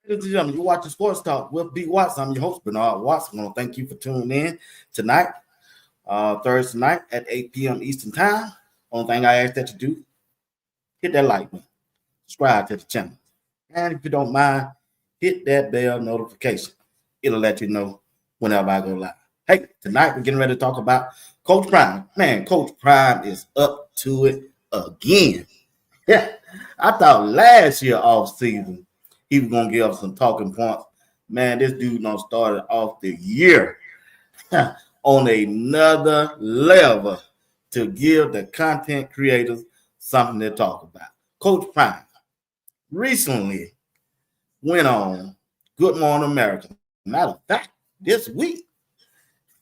Ladies and gentlemen, you're watching Sports Talk with B. Watts. I'm your host, Bernard Watts. I want to thank you for tuning in tonight, Thursday night at 8 p.m. Eastern Time. Only thing I ask that you do, hit that like button, subscribe to the channel. And if you don't mind, hit that bell notification. It'll let you know whenever I go live. Hey, tonight we're getting ready to talk about Coach Prime. Man, Coach Prime is up to it again. Yeah, I thought last year off season he was gonna give us some talking points. Man, this dude done started off the year on another level to give the content creators something to talk about. Coach Prime recently went on Good Morning America. Matter of fact, this week,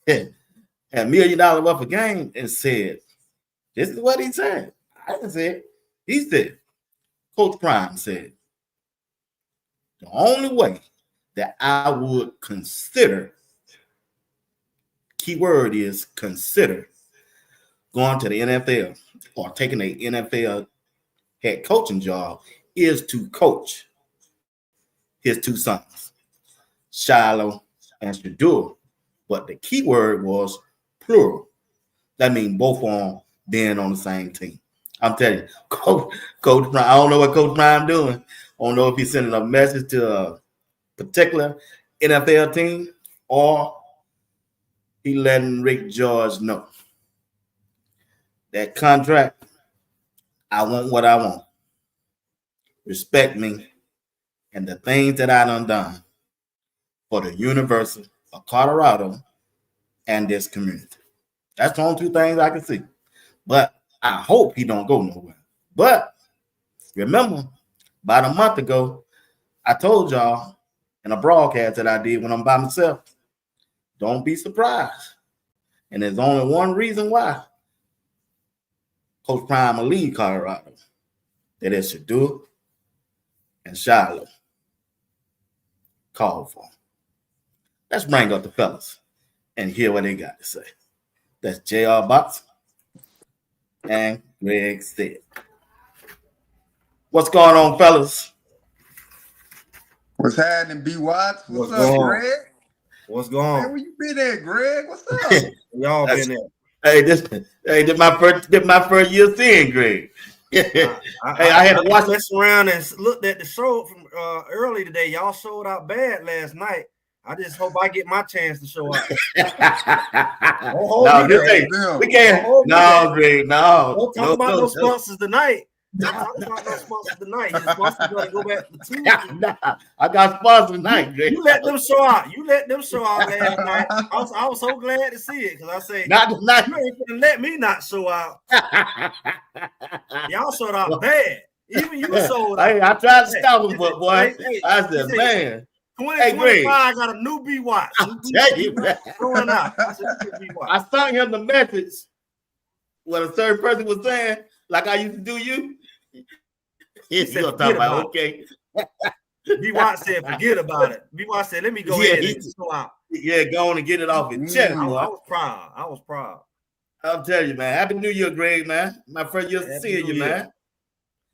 had $1 million worth of game and said, this is what he said. I didn't say it. He said, Coach Prime said, the only way that I would consider, key word is consider, going to the NFL or taking an NFL head coaching job is to coach his two sons, Shiloh and Shador. But the key word was plural. That means both of them being on the same team. I'm telling you, Coach Prime, I don't know what Coach Prime doing. I don't know if he's sending a message to a particular NFL team or he letting Rick George know that contract, I want what I want. Respect me and the things that I done for the University of Colorado and this community. That's the only two things I can see. But I hope he don't go nowhere. But remember, about a month ago, I told y'all in a broadcast that I did when I'm by myself, don't be surprised. And there's only one reason why Coach Prime will leave Colorado. That is Shador and Shiloh called for. Let's bring up the fellas and hear what they got to say. That's J.R. Box and Greg Stead. What's going on, fellas? What's happening, B. Watts? What's up, Greg? What's going on? Man, where you been at, Greg? What's up? Y'all been there. Hey, this my first year seeing Greg. I had to watch this around and looked at the show from early today. Y'all showed out bad last night. I just hope I get my chance to show up. No, we can't. No, Greg, no. Don't talk about no sponsors tonight. Don't talk about no sponsors tonight. Your sponsors got to go back to Tuesday. I got sponsors tonight, Greg. You let them show out. Last night. I was so glad to see it because I say, not you ain't gonna let me not show out. Y'all showed out bad. Even you showed out. Hey, I tried to stop him, but boy, I said, man. 2025, I got a new B Watch. I'll tell you, man. I sent him the message what a certain person was saying, like I used to do you. He's gonna talk about okay. B Watch said, forget about it. B Watch said, let me go ahead and go out. Yeah, go on and get it off his chest. I was proud. I'll tell you, man. Happy New Year, Greg, man. My first year seeing you, man.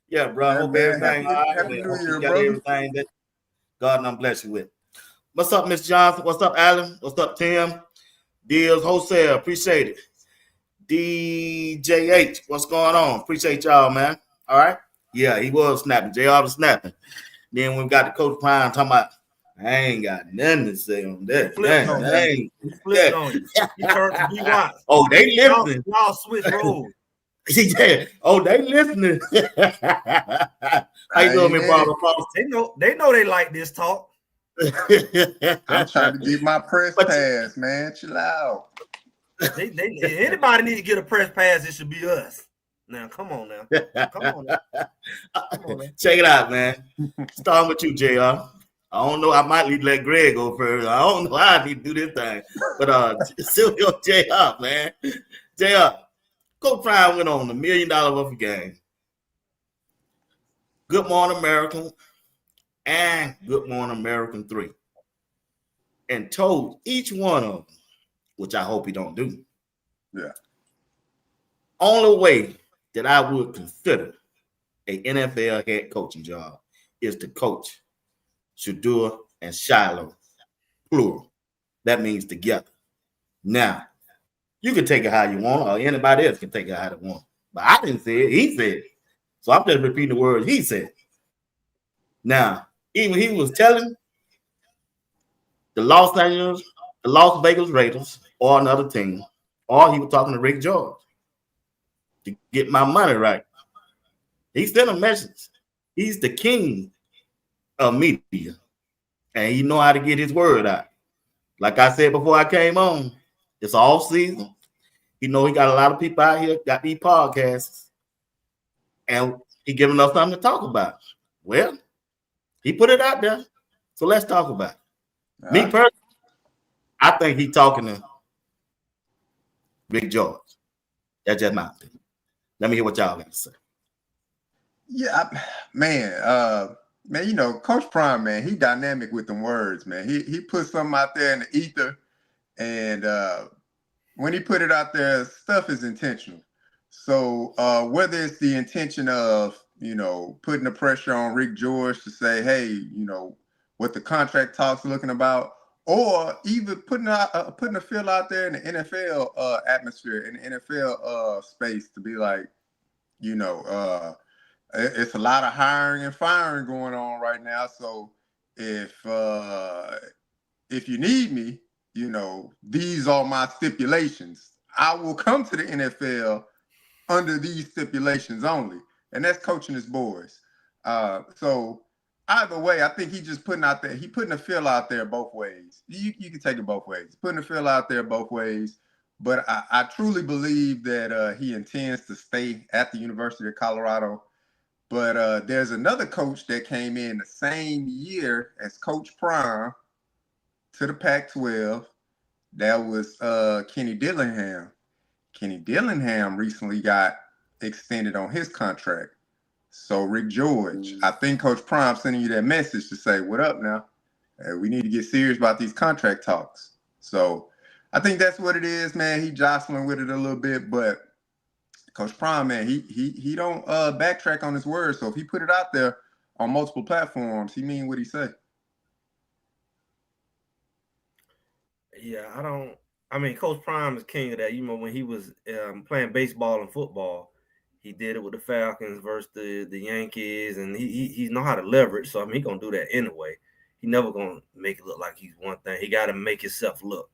Yeah, bro. I hope everything all right. Happy New Year, got everything that God done bless you with. What's up, Miss Johnson? What's up, Alan? What's up, Tim? Deals Wholesale. Appreciate it. DJH. What's going on? Appreciate y'all, man. All right. Yeah, he was snapping. JR was snapping. Then we got the Coach Prime talking about, I ain't got nothing to say on that. He flipped on you. He turned to B Watch. Oh, they listening. Y'all switch roles. Yeah. Oh, they listening. How you doing, me brother? They know they like this talk. I'm trying to get my press pass, man. Chill out. Anybody need to get a press pass, it should be us. Now, come on now. Come on now. Check it out, man. Starting with you, JR. I don't know. I might need to let Greg go first. I don't know how I need to do this thing. But still go JR, man. JR, Coach Prime went on $1 million worth of game. Good Morning American and Good Morning American 3. And told each one of them, which I hope he don't do. Yeah. Only way that I would consider a NFL head coaching job is to coach Shedeur and Shiloh, plural. That means together. Now, you can take it how you want, or anybody else can take it how they want. But I didn't say it. He said it. So I'm just repeating the words he said. Now, even he was telling the Las Vegas Raiders or another team, or he was talking to Rick George to get my money right. He sent a message. He's the king of media, and he know how to get his word out. Like I said before I came on, it's off season. He know he got a lot of people out here, got these podcasts, and he giving us something to talk about. Well, he put it out there, so let's talk about it. Me personally, I think he's talking to Rick George. That's just my opinion. Let me hear what y'all got to say. Yeah, man, you know, Coach Prime, man, he dynamic with them words, man. He put something out there in the ether, and when he put it out there, stuff is intentional. So whether it's the intention of, you know, putting the pressure on Rick George to say, hey, you know, what the contract talks looking about, or even putting a feel out there in the NFL atmosphere, in the NFL space to be like, you know, it's a lot of hiring and firing going on right now. So if you need me, you know, these are my stipulations. I will come to the NFL under these stipulations only. And that's coaching his boys. So either way, I think he's just putting out there, he putting a feel out there both ways. You can take it both ways. Putting a feel out there both ways. But I truly believe that he intends to stay at the University of Colorado. But there's another coach that came in the same year as Coach Prime to the Pac-12. That was Kenny Dillingham. Kenny Dillingham recently got extended on his contract. So Rick George, I think Coach Prime sending you that message to say, what up now? We need to get serious about these contract talks. So I think that's what it is, man. He jostling with it a little bit, but Coach Prime, man, he don't backtrack on his words. So if he put it out there on multiple platforms, he mean what he say. Yeah, I mean, Coach Prime is king of that. You know, when he was playing baseball and football, he did it with the Falcons versus the Yankees, and he know how to leverage. So I mean, he gonna do that anyway. He never gonna make it look like he's one thing. He got to make himself look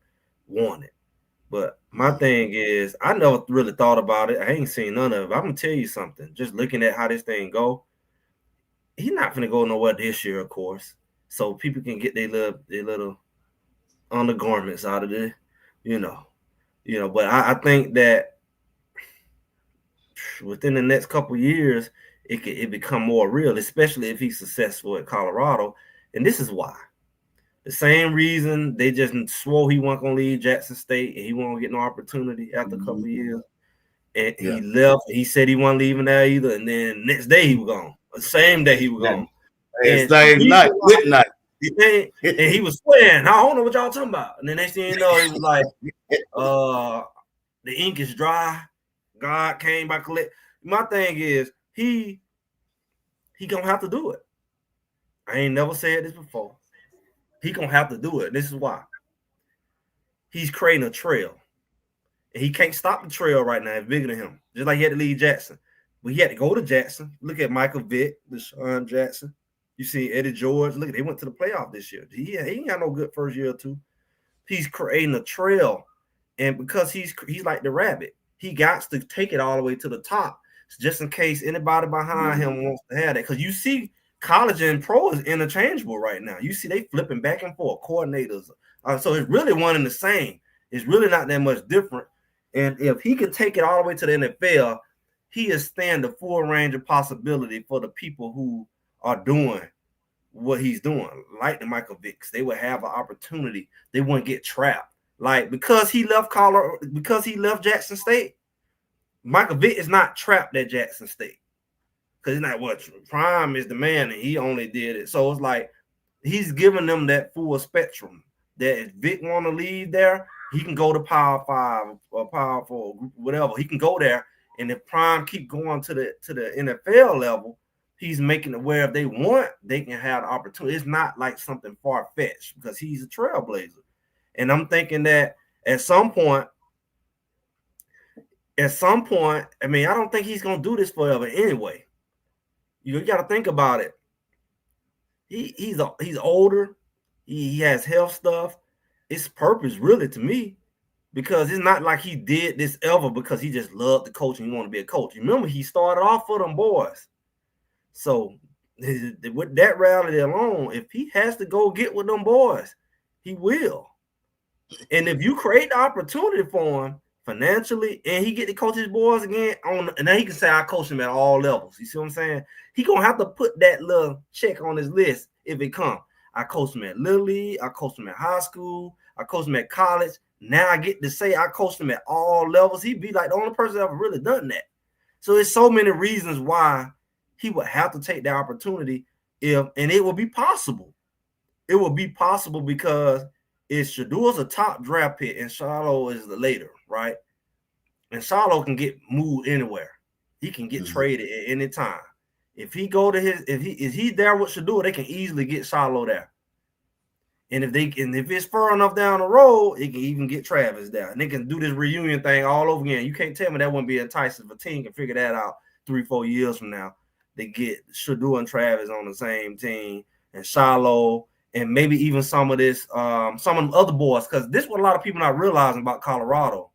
wanted. But my thing is, I never really thought about it. I ain't seen none of it. I'm gonna tell you something. Just looking at how this thing go, he's not gonna go nowhere this year, of course. So people can get their little undergarments out of it, you know. But I think that within the next couple of years, it become more real, especially if he's successful at Colorado. And this is why. The same reason they just swore he wasn't gonna leave Jackson State and he won't get no opportunity after a couple of years. And he left. He said he wasn't leaving there either. And then next day he was gone. The same day he was gone. And same night, midnight. And he was swearing, I don't know what y'all talking about. And the next thing you know, he was like, the ink is dry. God came by collect. My thing is, he gonna have to do it. I ain't never said this before. He gonna have to do it. This is why. He's creating a trail. And he can't stop the trail right now. It's bigger than him. Just like he had to leave Jackson. But he had to go to Jackson. Look at Michael Vick, Deshaun Jackson. You see Eddie George. Look, they went to the playoff this year. He ain't got no good first year or two. He's creating a trail. And because he's like the rabbit, he got to take it all the way to the top just in case anybody behind him wants to have that. Because you see college and pro is interchangeable right now. You see they flipping back and forth, coordinators. So it's really one and the same. It's really not that much different. And if he could take it all the way to the NFL, he is stand the full range of possibility for the people who are doing what he's doing, like the Michael Vicks. They would have an opportunity. They wouldn't get trapped. Like because he left Jackson State, Michael Vick is not trapped at Jackson State. Because it's not what Prime is the man, and he only did it. So it's like he's giving them that full spectrum. That if Vic want to leave there, he can go to Power 5 or Power 4, whatever. He can go there. And if Prime keep going to the NFL level, he's making it where if they want, they can have the opportunity. It's not like something far-fetched because he's a trailblazer. And I'm thinking that at some point, I mean, I don't think he's going to do this forever anyway. You got to think about it. He's older. He has health stuff. It's purpose, really, to me, because it's not like he did this ever because he just loved the coach and he wanted to be a coach. Remember, he started off for them boys. So with that reality alone, if he has to go get with them boys, he will. And if you create the opportunity for him financially and he get to coach his boys again, and then he can say, I coach him at all levels. You see what I'm saying? He going to have to put that little check on his list if it comes. I coached him at Little League. I coached him at high school. I coached him at college. Now I get to say I coached him at all levels. He'd be like the only person that ever really done that. So there's so many reasons why he would have to take that opportunity and it will be possible. It will be possible because Shadour's a top draft pick and Shiloh is the later, right? And Shiloh can get moved anywhere. He can get traded at any time. If he go to if he's there with Shadour, they can easily get Shiloh there. And if it's far enough down the road, it can even get Travis there. And they can do this reunion thing all over again. You can't tell me that wouldn't be enticing if a team can figure that out 3-4 years from now. They get Shadour and Travis on the same team and Shiloh and maybe even some of this, some of them other boys, because this is what a lot of people not realizing about Colorado.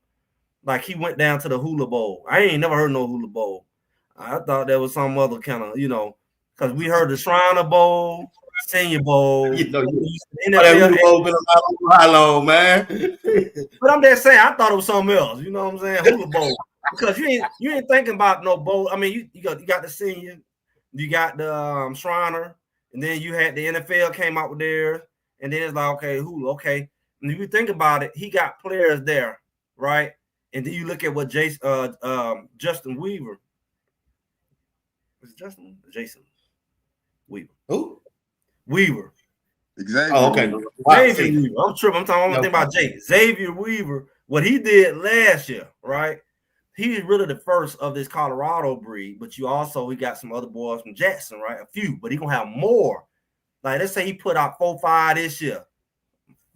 Like he went down to the Hula Bowl. I ain't never heard no Hula Bowl. I thought there was some other kind of, because we heard the Shriner Bowl, Senior Bowl. NFL Bowl been about how long, man? But I'm just saying, I thought it was something else. You know what I'm saying? Hula Bowl. Because you ain't thinking about no bowl. I mean, you got the Senior, you got the Shriner, and then you had the NFL came out with theirs, and then it's like, okay, Hula, okay. And if you think about it, he got players there, right? And then you look at what Justin Weaver. Is it Jason Weaver? Who? Weaver. Xavier. Oh, okay. Xavier Weaver. I'm tripping. I'm talking about Jake. Xavier Weaver. What he did last year, right? He's really the first of this Colorado breed, but he got some other boys from Jackson, right? A few, but he gonna have more. Like let's say he put out 4-5 this year,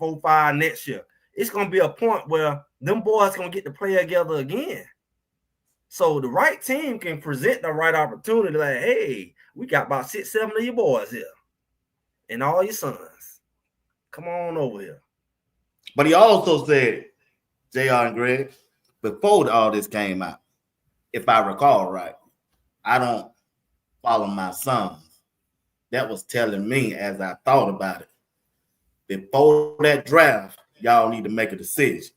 4-5 next year. It's gonna be a point where them boys gonna get to play together again. So the right team can present the right opportunity. Like, hey, we got about 6-7 of your boys here, and all your sons. Come on over here. But he also said, JR and Greg, before all this came out, if I recall right, I don't follow my sons. That was telling me as I thought about it. Before that draft, y'all need to make a decision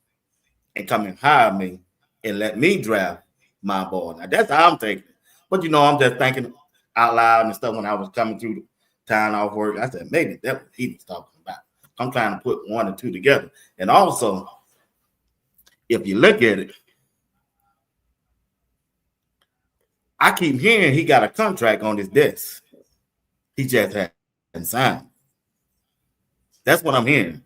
and come and hire me and let me draft my boy. Now that's how I'm thinking. But I'm just thinking out loud and stuff when I was coming through the town off work. I said, maybe that's what he was talking about. I'm trying to put one and two together. And also, if you look at it, I keep hearing he got a contract on his desk. He just hasn't signed. That's what I'm hearing.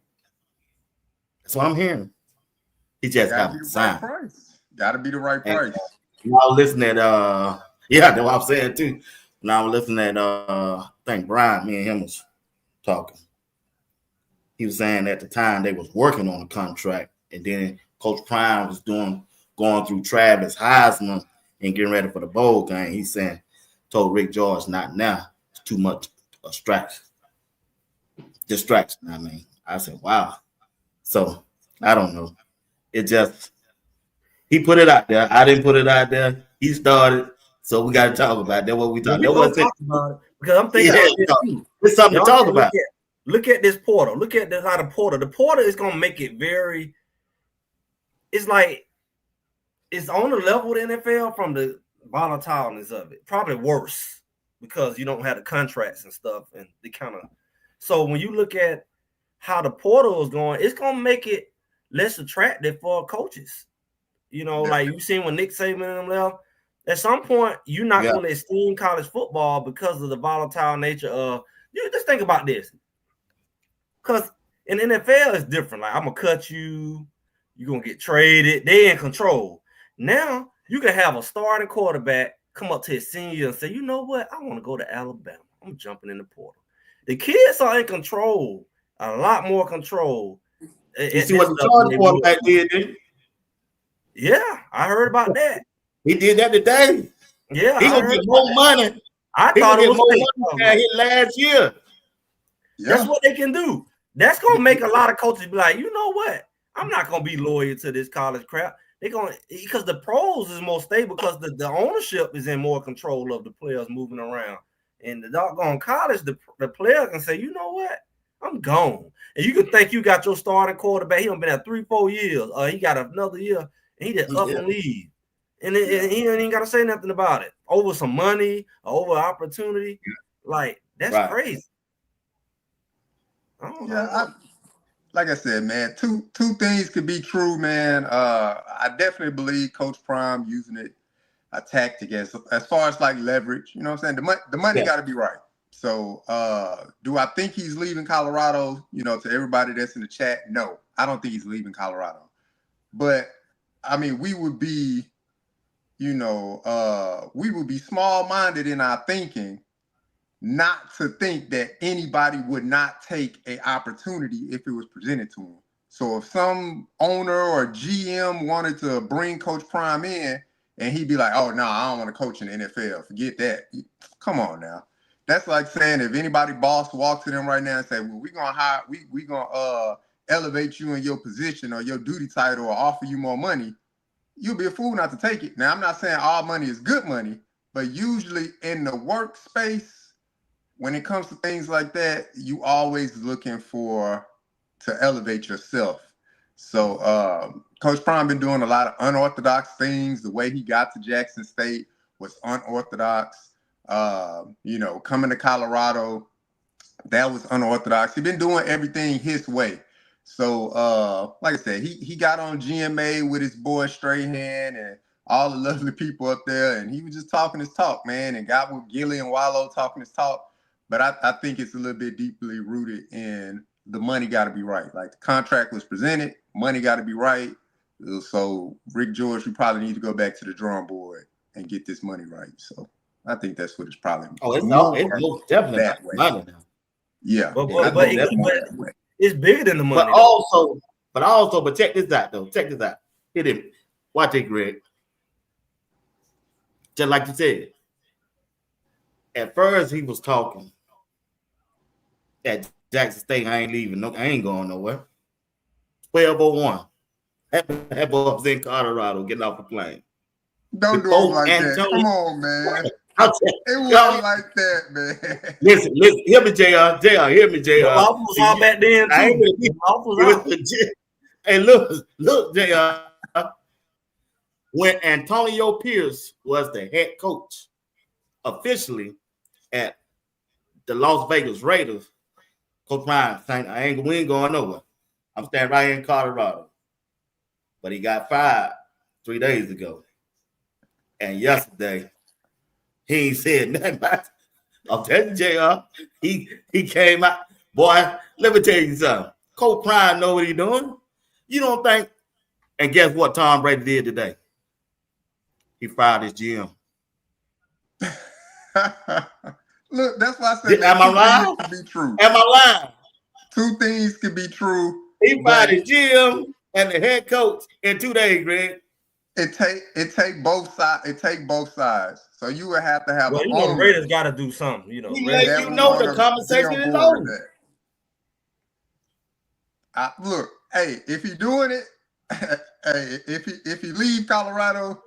He just hasn't signed. Got to be the right price. Y'all listen at that's what I'm saying too. Now I'm listening at I think Brian, me and him was talking. He was saying at the time they was working on a contract, and then Coach Prime was going through Travis Heisman and getting ready for the bowl game. He's saying, told Rick George, not now. It's too much distraction. I mean, I said, wow. So I don't know. It just he put it out there. I didn't put it out there. He started. So we got to talk about that. What we talked about. Because I'm thinking it's something to talk about. Look at this portal. Look at how the portal. The portal is gonna make it very. It's like it's on the level with the NFL from the volatileness of it. Probably worse because you don't have the contracts and stuff, and the kind of. So when you look at how the portal is going, it's gonna make it less attractive for coaches. You know, like you seen when Nick Saban and them left. At some point, you're not going to esteem college football because of the volatile nature of. You just think about this, because in the NFL it's different. Like, I'm gonna cut you, you're gonna get traded. They in control. Now you can have a starting quarterback come up to his senior year and say, you know what, I want to go to Alabama. I'm jumping in the portal. The kids are in control, a lot more control. You see what the starting quarterback did, didn't you? Yeah, I heard about that. He did that today. Yeah, he gonna get more money. I thought it was more money than hit last year. Yeah. That's what they can do. That's gonna make a lot of coaches be like, you know what? I'm not gonna be loyal to this college crap. They're gonna, because the pros is more stable because the ownership is in more control of the players moving around. And the doggone college, the player can say, you know what? I'm gone. And you can think you got your starting quarterback. He done been at 3-4 years. He got another year, and he just up and leave. And he ain't got to say nothing about it. Over some money, over opportunity. Like, that's crazy. Like I said, man, two things could be true, man. I definitely believe Coach Prime using it a tactic as far as like leverage. You know what I'm saying? The money got to be right. So do I think he's leaving Colorado? You know, to everybody that's in the chat, no, I don't think he's leaving Colorado. But I mean, we would be, you know, we would be small-minded in our thinking not to think that anybody would not take an opportunity if it was presented to him. So if some owner or GM wanted to bring Coach Prime in and he'd be like, oh, no, I don't want to coach in the NFL. Forget that. Come on now. That's like saying if anybody boss walks to them right now and say, well, we're going to hire, we're going to elevate you in your position or your duty title or offer you more money, you'll be a fool not to take it. Now, I'm not saying all money is good money, but usually in the workspace, when it comes to things like that, you always looking to elevate yourself. So Coach Prime been doing a lot of unorthodox things. The way he got to Jackson State was unorthodox. You know, coming to Colorado, that was unorthodox. He's been doing everything his way. So like I said, he got on GMA with his boy Strahan and all the lovely people up there, and he was just talking his talk, man, and got with Gilly and Wallow talking his talk. But I think it's a little bit deeply rooted in the money got to be right. Like the contract was presented, money got to be right. So Rick George, we probably need to go back to the drawing board and get this money right. So I think that's what it's probably. It's most definitely that way. Money now. Yeah, but it's bigger than the money. But check this out though. Check this out. Hit him. Watch it, Greg. Just like you said. At first, he was talking at Jackson State. I ain't leaving. No, I ain't going nowhere. 12:01. That boy was in Colorado getting off the plane. Don't do it like that. Come on, man. It wasn't like that, man. Listen. Hear me, JR. Hear me, JR. The offer was all back then, too. Hey, look, JR. When Antonio Pierce was the head coach officially at the Las Vegas Raiders, Coach Prime saying, we ain't going nowhere. I'm standing right here in Colorado. But he got fired 3 days ago. And yesterday, he ain't said nothing about it. I'm telling you, JR, he came out. Boy, let me tell you something. Coach Prime know what he's doing. You don't think, and guess what Tom Brady did today? He fired his GM. Look, that's why I said am I lying? Could be true. Am I lying? Two things could be true. He fired his GM and the head coach in 2 days, Greg. It take both sides. It take both sides. So you would have to have. Well, the Raiders got to do something. You know, he let you know the conversation is over. Look, hey, if he doing it, hey, if he leave Colorado,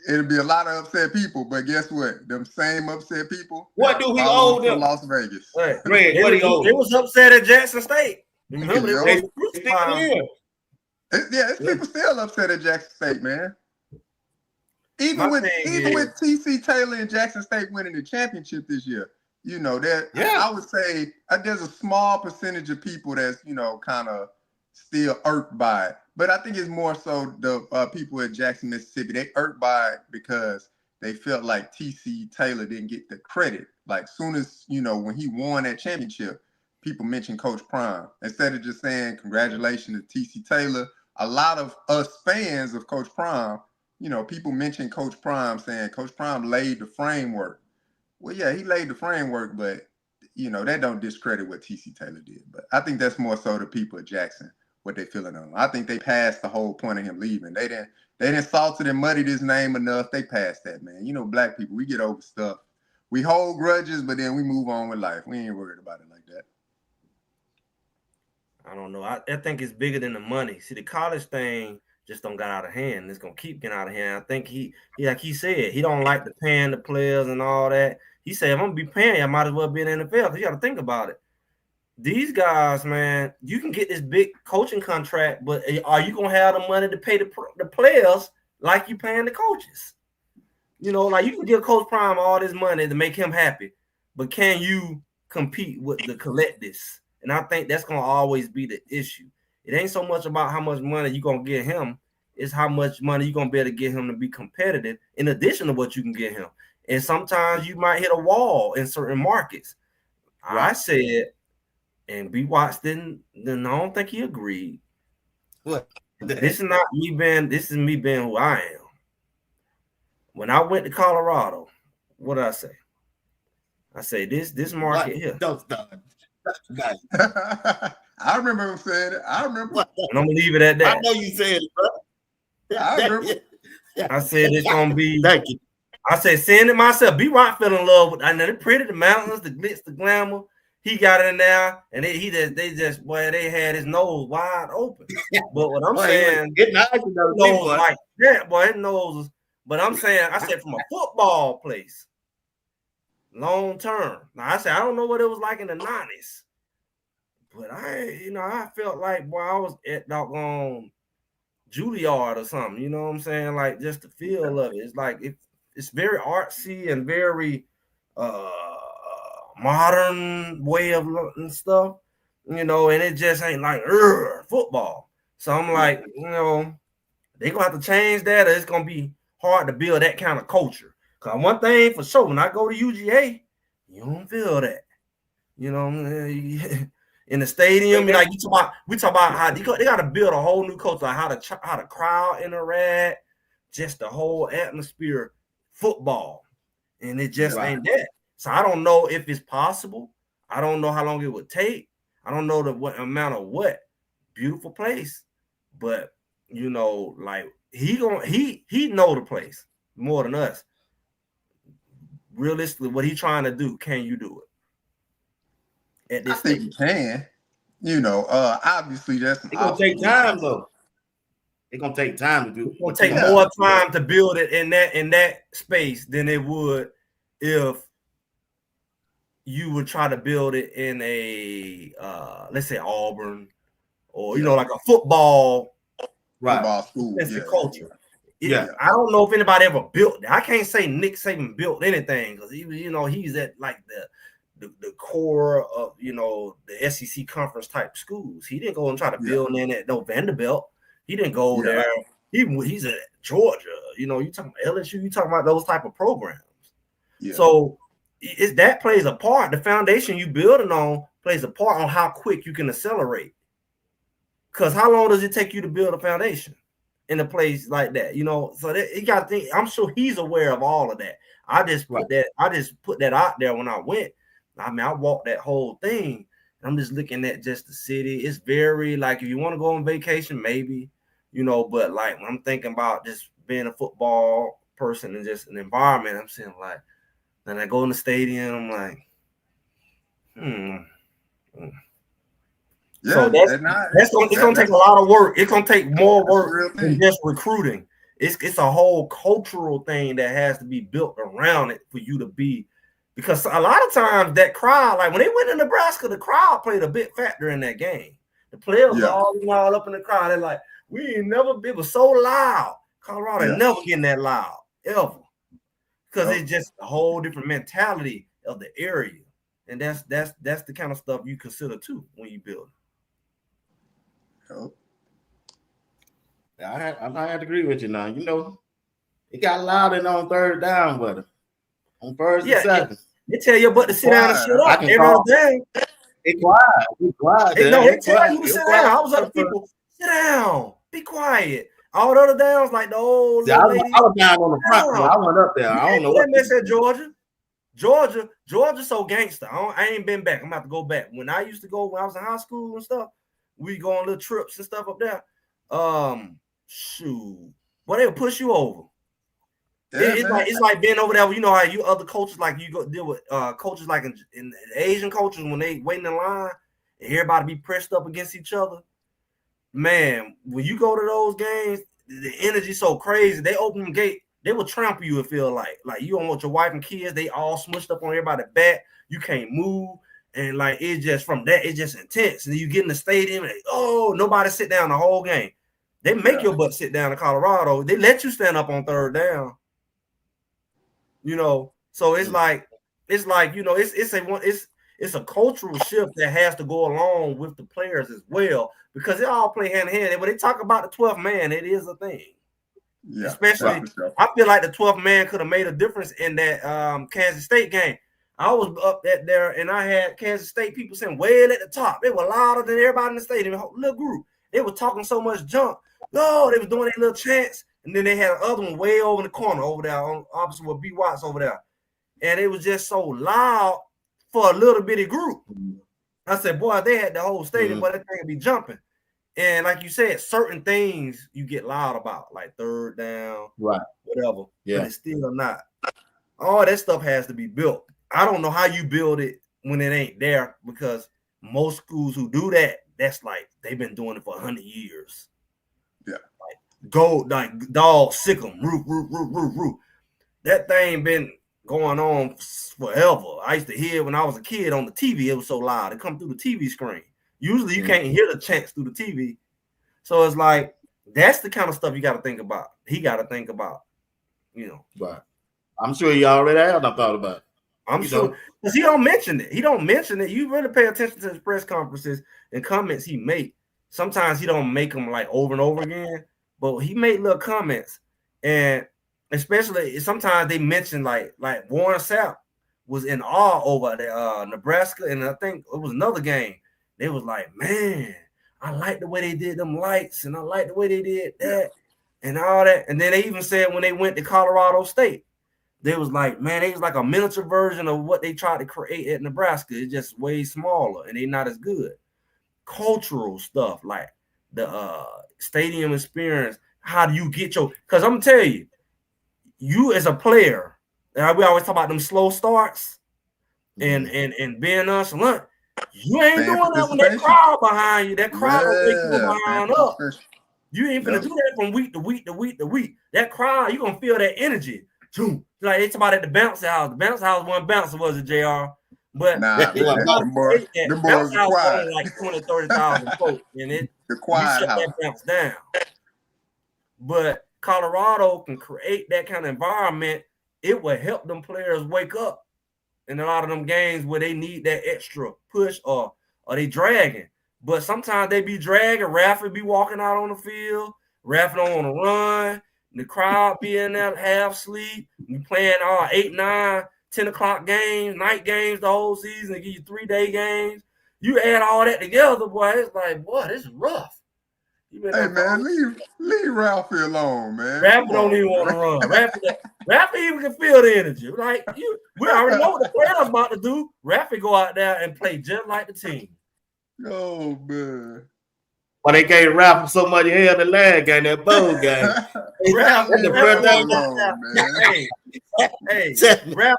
it'll be a lot of upset people, but guess what? Them same upset people. What do he owe them? Las Vegas. Right. Greg, what he owe It them? was upset at Jackson State. Remember, Yo, they Still here. it's people still upset at Jackson State, man. Even with TC Taylor and Jackson State winning the championship this year, you know that I would say there's a small percentage of people that's kind of still irked by it. But I think it's more so the people at Jackson, Mississippi. They irked by it because they felt like TC Taylor didn't get the credit. Like soon as when he won that championship, people mentioned Coach Prime instead of just saying congratulations to TC Taylor. A lot of us fans of Coach Prime, people mention Coach Prime saying Coach Prime laid the framework. Well, yeah, he laid the framework, but that don't discredit what TC Taylor did. But I think that's more so the people at Jackson, what they feeling on. I think they passed the whole point of him leaving. They didn't salted and muddied his name enough. They passed that, man. Black people, we get over stuff. We hold grudges, but then we move on with life. We ain't worried about it like that. I don't know. I think it's bigger than the money. See, the college thing just don't got out of hand. It's gonna keep getting out of hand. I think he like he said, he don't like the paying the players and all that. He said, if I'm gonna be paying you, I might as well be in the NFL, because you got to think about it. These guys, man, you can get this big coaching contract, but are you gonna have the money to pay the players like you paying the coaches? Like you can give Coach Prime all this money to make him happy, but can you compete with the collectives? And I think that's gonna always be the issue. It ain't so much about how much money you're gonna get him, it's how much money you're gonna be able to get him to be competitive in addition to what you can get him. And sometimes you might hit a wall in certain markets. Right. I said, and B. Watts didn't, I don't think he agreed. What? This is me being who I am. When I went to Colorado, what did I say? I say this market here. I remember him saying it. I remember. And I'm gonna leave it at that. I know you said it, bro. I remember. I said it's gonna be. Thank you. I said, seeing it myself. B. Rock fell in love with. I know the pretty, the mountains, the glitz, the glamour. He got in there, and they had his nose wide open. But what I'm saying, it nose like that, boy, his nose. But I'm saying, I said from a football place, long term. Now I said I don't know what it was like in the 90s. But I felt like, boy, I was at doggone Juilliard or something. You know what I'm saying? Like just the feel of it. It's like it's very artsy and very modern way of looking stuff. And it just ain't like football. So I'm like, they gonna have to change that, or it's gonna be hard to build that kind of culture. Cause one thing for sure, when I go to UGA, you don't feel that. In the stadium, like we talk about how they got to build a whole new culture, like how the crowd interact, just the whole atmosphere, football, and it just ain't that. So I don't know if it's possible. I don't know how long it would take. I don't know what amount of beautiful place, but like he know the place more than us. Realistically, what he trying to do, can you do it? I think you can. Obviously that's it's gonna take time though. It's gonna take time to do. It's gonna take more time to build it in that space than it would if you would try to build it in a let's say Auburn or like a football school. That's the culture. I don't know if anybody ever built it. I can't say Nick Saban built anything because he's at like the core of the SEC conference type schools. He didn't go and try to build in at no Vanderbilt. He didn't go there. He's at Georgia. You talking about LSU. You talking about those type of programs. Yeah. So that plays a part. The foundation you building on plays a part on how quick you can accelerate. Because how long does it take you to build a foundation in a place like that? So you got to think. I'm sure he's aware of all of that. I just put that out there when I went. I walked that whole thing. I'm just looking at just the city. It's very like if you want to go on vacation, maybe, but like when I'm thinking about just being a football person and just an environment, I'm saying like, then I go in the stadium, I'm like, Yeah, so it's gonna take a lot of work. It's gonna take more work than just recruiting. It's a whole cultural thing that has to be built around it for you to be, because a lot of times that crowd, like when they went to Nebraska, the crowd played a big factor in that game. The players all up in the crowd. They're like, we ain't never, it was so loud. Colorado ain't never getting that loud, ever. Because it's just a whole different mentality of the area. And that's the kind of stuff you consider too when you build. Yeah, I had to agree with you now. You know, it got loud and on third down, but on first and second. They tell your butt to sit down and shut up every other day. It's quiet. They tell you to sit down. I was other people, sit down, be quiet. All the other downs, like the old lady. I was down on the front. I went up there. I don't know what they said. Georgia, so gangster. I ain't been back. I'm about to go back. When I used to go, when I was in high school and stuff, we go on little trips and stuff up there. Shoot, but they'll push you over. Yeah, it's like being over there. You know how you other coaches, like you go deal with coaches like in Asian coaches when they waiting in line and everybody be pressed up against each other. Man, when you go to those games, the energy so crazy. They open the gate, they will trample you. It feel like you don't want your wife and kids. They all smushed up on everybody's back. You can't move, and like it's just from that, it's just intense. And then you get in the stadium, and nobody sit down the whole game. They make your butt sit down in Colorado. They let you stand up on third down. You know, so it's like you know, it's a cultural shift that has to go along with the players as well, because they all play hand in hand. And when they talk about the 12th man, it is a thing. Yeah, especially I feel like the 12th man could have made a difference in that Kansas State game. I was up there and I had Kansas State people sitting way at the top. They were louder than everybody in the stadium, little group. They were talking so much junk. No, they was doing their little chants. And then they had another one way over in the corner over there, on opposite with B. Watts over there. And it was just so loud for a little bitty group. I said, boy, they had the whole stadium, but that thing would be jumping. And like you said, certain things you get loud about, like third down, right, whatever. Yeah. But it's still not. All that stuff has to be built. I don't know how you build it when it ain't there, because most schools who do that, that's like they've been doing it for 100 years. Yeah. Go like dog sick 'em, roof. That thing been going on forever. I used to hear when I was a kid on the TV. It was so loud. It come through the TV screen. Usually you can't hear the chants through the TV. So it's like that's the kind of stuff you got to think about. He got to think about, you know. Right. I'm sure you already have thought about it. I'm sure, because he don't mention it. You really pay attention to his press conferences and comments he make. Sometimes he don't make them like over and over again. But he made little comments, and especially sometimes they mention like Warren Sapp was in awe over the Nebraska, and I think it was another game. They was like, man, I like the way they did them lights, and I like the way they did that, and all that. And then they even said when they went to Colorado State, they was like, man, they was like a miniature version of what they tried to create at Nebraska. It's just way smaller, and they not as good. Cultural stuff like the stadium experience. How do you get because I'm gonna tell you as a player, we always talk about them slow starts and being nonchalant. You ain't doing that when that crowd behind you. That crowd will make you behind up. You ain't gonna do that from week to week to week to week. That crowd, you gonna feel that energy. Like they talk about at the bounce house. The bounce house one bouncer, was it, JR? But the boys are quiet. Like 20,000 to 30,000 folks, and the quiet house. That bounce down. But Colorado can create that kind of environment. It will help them players wake up in a lot of them games where they need that extra push or they dragging. But sometimes they be dragging. Raffy be walking out on the field. Raffy on a run. The crowd be in there half sleep. You playing 8, 9, 10 o'clock games, night games the whole season. They give you 3-day games. You add all that together, boy, it's like, boy, this is rough. Hey, man, leave Ralphie alone, man. Ralphie don't even want to run. Ralphie even can feel the energy. Like, we already know what the player's about to do. Ralphie go out there and play just like the team. Oh, man. But they gave Ralph so much hell the last game, that bowl game. Ralph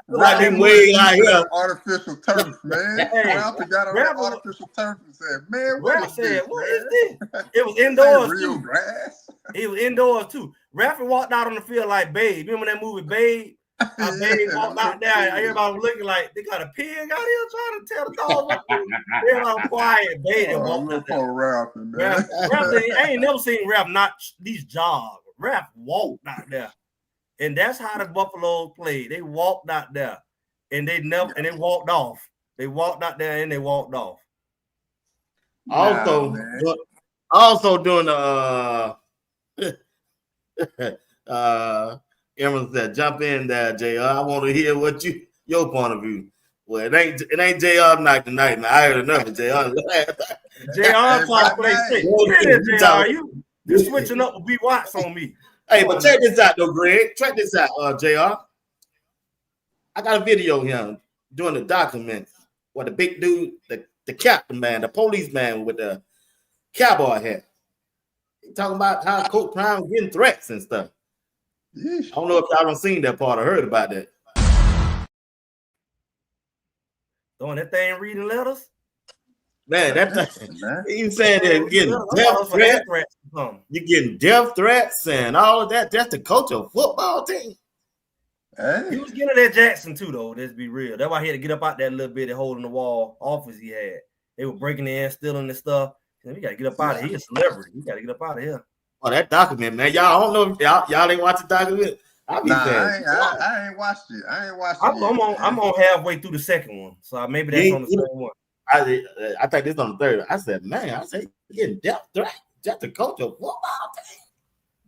like him way out here. Artificial turf, man. Ralph got on that artificial turf and said, man, what is this? It was indoors real too. Grass. It was indoors too. Ralphie walked out on the field like Babe. Remember that movie Babe? Babe walked out there. Everybody was looking like they got a pig out here trying to tell the dog what to do. Everybody quiet. Babe walked out there. Ralphie, man. I ain't never seen Ralph not these jog. Ralph walked out there. And that's how the Buffaloes played. They walked out there. And they walked off. They walked out there and they walked off. Also doing the Emerson said, jump in there, JR. I want to hear what your point of view. Well, it ain't JR night tonight, man. I heard enough of JR. JR trying to play sick. JR, you switching up with B Watts on me. Hey, but check this out though, Greg. Check this out, JR. I got a video of him doing the document where the big dude, the captain man, the policeman with the cowboy hat. He talking about how Coach Prime getting threats and stuff. Yeesh. I don't know if y'all done seen that part or heard about that. Throwing that thing reading letters? Man, he said that you're getting death threats. You're getting death threats and all of that. That's the coach of football team. Hey. He was getting at Jackson too, though. Let's be real. That's why he had to get up out that little bit of hole in the wall office he had. They were breaking in, stealing the stuff. We got to get up out of here. He's a celebrity. We got to get up out of here. Oh, that document, man. Y'all don't know if y'all ain't watch the document. I ain't watched it. I'm on halfway through the second one, so maybe that's on the second one. I think this on the third. I said, man, getting death threat. Just the coach of football team.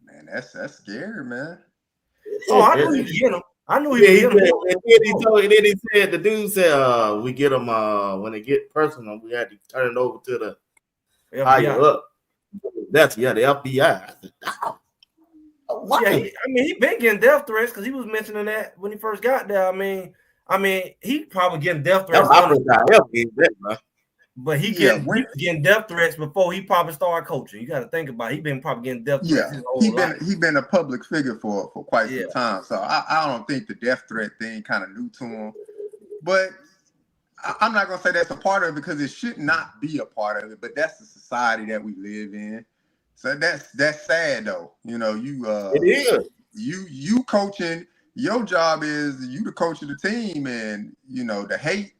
Man, that's scary, man. Oh, I knew he was getting him. I knew he was getting him. And then he said, the dude said, we get them when they get personal, we had to turn it over to the higher up. That's the FBI. I said, wow. Yeah, he been getting death threats because he was mentioning that when he first got there. I mean, he probably getting death threats. But he getting death threats before he probably started coaching. You got to think about it. He been probably getting death threats. Yeah, he been a public figure for quite some time. So I don't think the death threat thing kind of new to him. But I'm not gonna say that's a part of it because it should not be a part of it. But that's the society that we live in. So that's sad though. You know, it is. You coaching. Your job is you the coach of the team, and you know the hate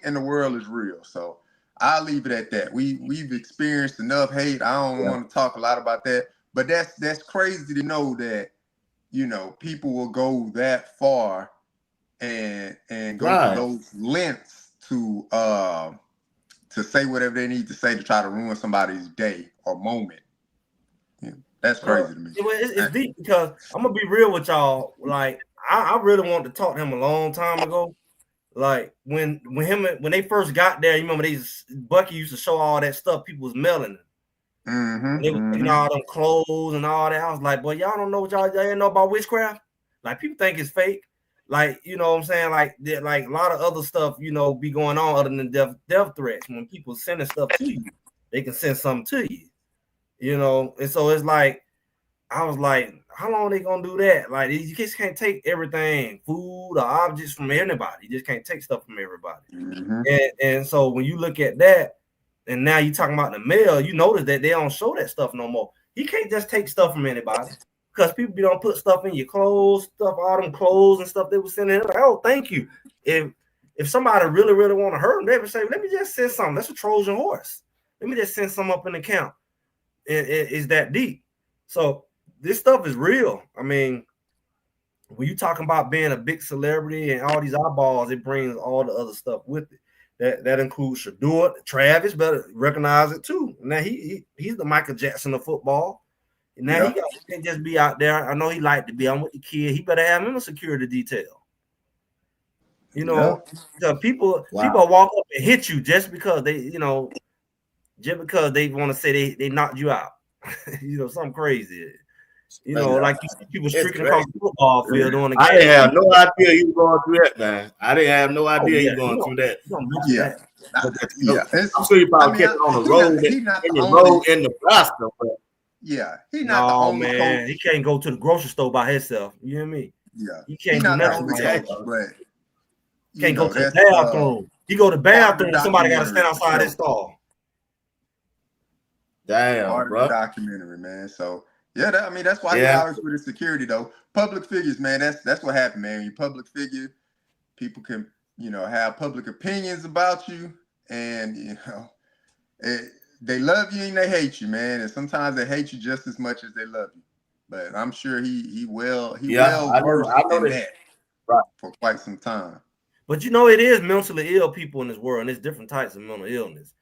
in the world is real. So I'll leave it at that. We've experienced enough hate. I don't want to talk a lot about that, but that's crazy to know that, you know, people will go that far and go to those lengths to say whatever they need to say to try to ruin somebody's day or moment. Yeah, that's crazy to me. It's deep because I'm gonna be real with y'all. Like I really wanted to talk to him a long time ago. Like when they first got there, you remember Bucky used to show all that stuff people was mailing. They was taking all them clothes and all that. I was like, boy, y'all don't know what y'all know about witchcraft. Like people think it's fake. Like, you know what I'm saying? Like a lot of other stuff, you know, be going on other than death threats. When people sending stuff to you, they can send something to you. You know, and so it's like, I was like, how long are they gonna do that? Like, you just can't take everything, food or objects from anybody. You just can't take stuff from everybody. And so when you look at that, and now you're talking about the mail, you notice that they don't show that stuff no more. You can't just take stuff from anybody because people don't put stuff in your clothes, all them clothes and stuff they were sending. Like, oh, thank you. If somebody really, really want to hurt them, they would say, let me just send something. That's a Trojan horse. Let me just send some up in the account. It's that deep. So this stuff is real. I mean, when you talking about being a big celebrity and all these eyeballs, it brings all the other stuff with it. That includes Shador. Travis better recognize it too. Now he's the Michael Jackson of football. And now he can't just be out there. I know he like to be. I'm with the kid. He better have him a security detail. You know, people walk up and hit you just because they want to say they knocked you out. You know, something crazy. You know, like people streaking across the football field doing the game. I didn't have no idea you were going through that, man. I didn't have no idea you were going through that. I'm sure you probably kept it on the road in Nebraska. But he's not the only man. coach. He can't go to the grocery store by himself. You hear me? Yeah, he can't do nothing. But can't go to the bathroom. He go to the bathroom. Somebody got to stand outside his stall. Damn, part bro. of the documentary, man. So Yeah, I mean, that's why he Yeah, always with his security, though. Public figures, man, that's what happened, man. You public figure, people can, have public opinions about you, and they love you and they hate you, man. And sometimes they hate you just as much as they love you. But I'm sure he well I know. versed I know in that. that Right. for quite some time. But it is mentally ill people in this world, and there's different types of mental illness.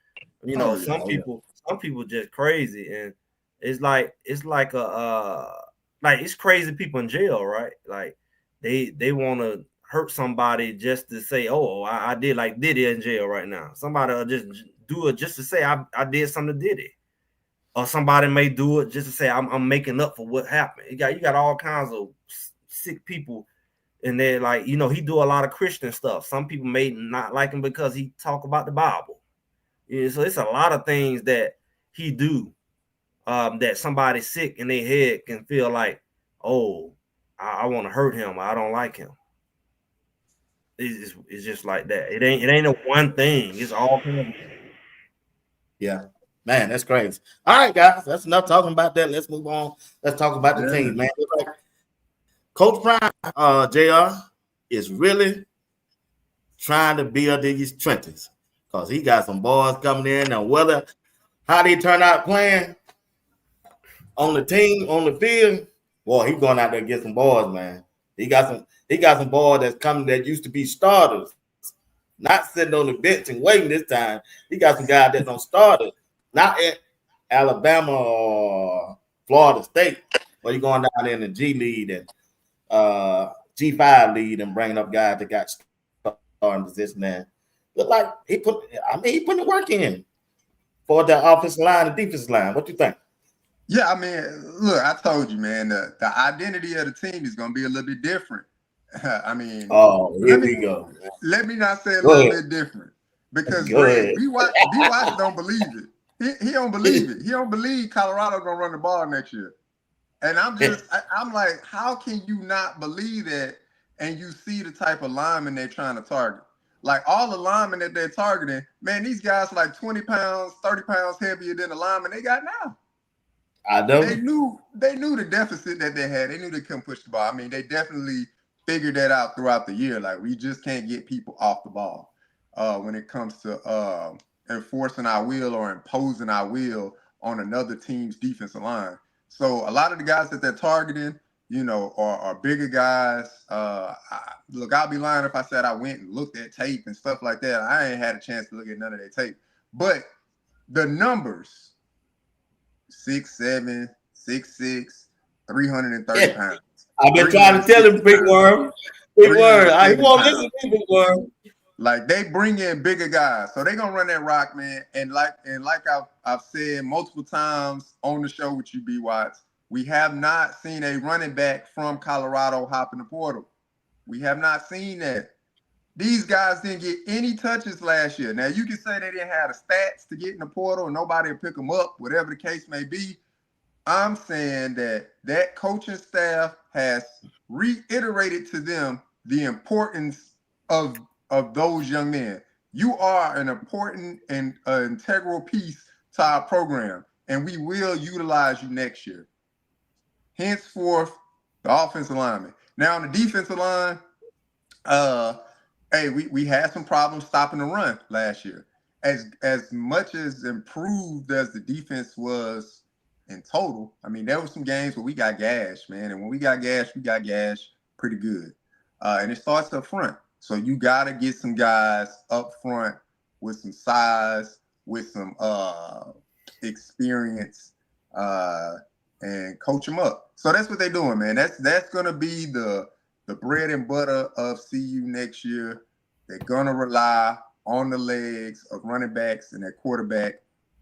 Oh, yeah. Some people just crazy, and it's like it's crazy people in jail, right? Like they want to hurt somebody just to say, oh, I did, like Diddy in jail right now. Somebody will just do it just to say I did something to Diddy, or somebody may do it just to say I'm making up for what happened. You got all kinds of sick people. And they're like, he do a lot of Christian stuff. Some people may not like him because he talk about the Bible. Yeah, so it's a lot of things that he do that somebody sick in their head can feel like, oh, I want to hurt him. I don't like him. It's just like that. It ain't a one thing. It's all. Yeah, man, that's crazy. All right, guys, that's enough talking about that. Let's move on. Let's talk about the team, man. Coach Prime, JR, is really trying to build these trenches because he got some boys coming in, and how they turn out playing on the team, on the field, boy, he going out there to get some boys, man. He got some boys that's coming that used to be starters, not sitting on the bench and waiting this time. He got some guys that's on starters, not at Alabama or Florida State, but he going down there in the G League and G5 lead and bringing up guys that got starting position there. Look like he put the work in for the offensive line and defensive line. What you think? Yeah, I mean, look, I told you, man, the identity of the team is going to be a little bit different. I mean, here we go. Let me not say a Go little ahead. bit different because Go ahead. B-Watch don't believe it. He don't believe it. He don't believe Colorado going to run the ball next year. And I'm like, how can you not believe that? And you see the type of linemen they're trying to target. Like all the linemen that they're targeting, man, these guys are like 20 pounds, 30 pounds heavier than the linemen they got now. I know. They knew the deficit that they had. They knew they couldn't push the ball. I mean, they definitely figured that out throughout the year. Like we just can't get people off the ball when it comes to enforcing our will or imposing our will on another team's defensive line. So a lot of the guys that they're targeting, are bigger guys. Look, I'll be lying if I said I went and looked at tape and stuff like that. I ain't had a chance to look at none of that tape. But the numbers, 6'7", 6'6", 330 pounds. I've been trying to tell him, Big Worm. Big Worm. He won't listen to me, Big Worm. Like they bring in bigger guys, so they're gonna run that rock, man. And like I've said multiple times on the show with you, B. Watts, we have not seen a running back from Colorado hop in the portal. We have not seen that. These guys didn't get any touches last year. Now you can say they didn't have the stats to get in the portal and nobody will pick them up, whatever the case may be. I'm saying that coaching staff has reiterated to them the importance of those young men. You are an important and integral piece to our program, and we will utilize you next year. Henceforth, the offensive lineman. Now on the defensive line, we had some problems stopping the run last year. As much as improved as the defense was in total, I mean, there were some games where we got gashed, man. And when we got gashed pretty good. And it starts up front. So you got to get some guys up front with some size, with some experience, and coach them up. So that's what they're doing, man. That's going to be the bread and butter of CU next year. They're going to rely on the legs of running backs and their quarterback.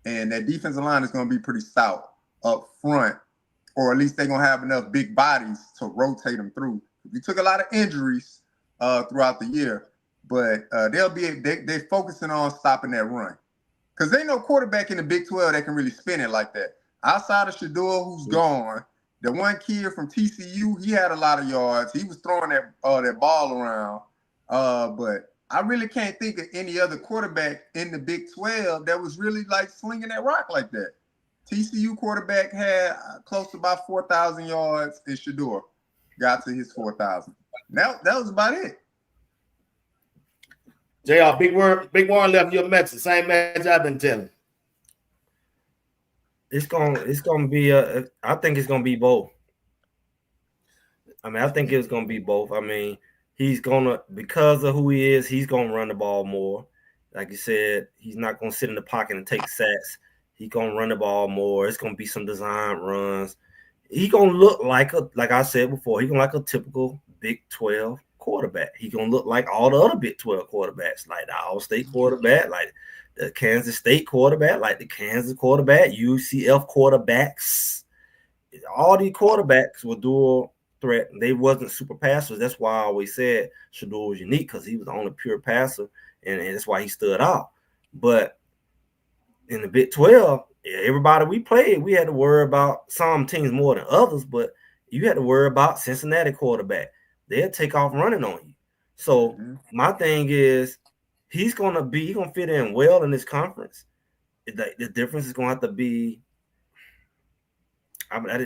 And that defensive line is going to be pretty stout up front, or at least they're going to have enough big bodies to rotate them through. We took a lot of injuries throughout the year, but they're focusing on stopping that run. Because they know quarterback in the Big 12 that can really spin it like that. Outside of Shador, who's gone, the one kid from TCU, he had a lot of yards. He was throwing that ball around. But I really can't think of any other quarterback in the Big 12 that was really like slinging that rock like that. TCU quarterback had close to about 4,000 yards, and Shedeur got to his 4,000. That was about it. JR, Big Warren left your message. Same message I've been telling. It's gonna be I think it's gonna be both. I mean, I think it's gonna be both. I mean, he's gonna, because of who he is, he's gonna run the ball more. Like you said, he's not gonna sit in the pocket and take sacks. He's gonna run the ball more. It's gonna be some design runs. He's gonna look like I said before, he's gonna like a typical Big 12 quarterback. He's gonna look like all the other Big 12 quarterbacks, like the Iowa State quarterback, like the Kansas State quarterback, like the Kansas quarterback, UCF quarterbacks. All these quarterbacks were dual threat. They wasn't super passers. That's why I always said Shedeur was unique, because he was the only pure passer, and that's why he stood out. But in the Big 12, everybody we played, we had to worry about some teams more than others, but you had to worry about Cincinnati quarterback. They'll take off running on you. So my thing is, he's gonna fit in well in this conference. The difference is gonna have to be,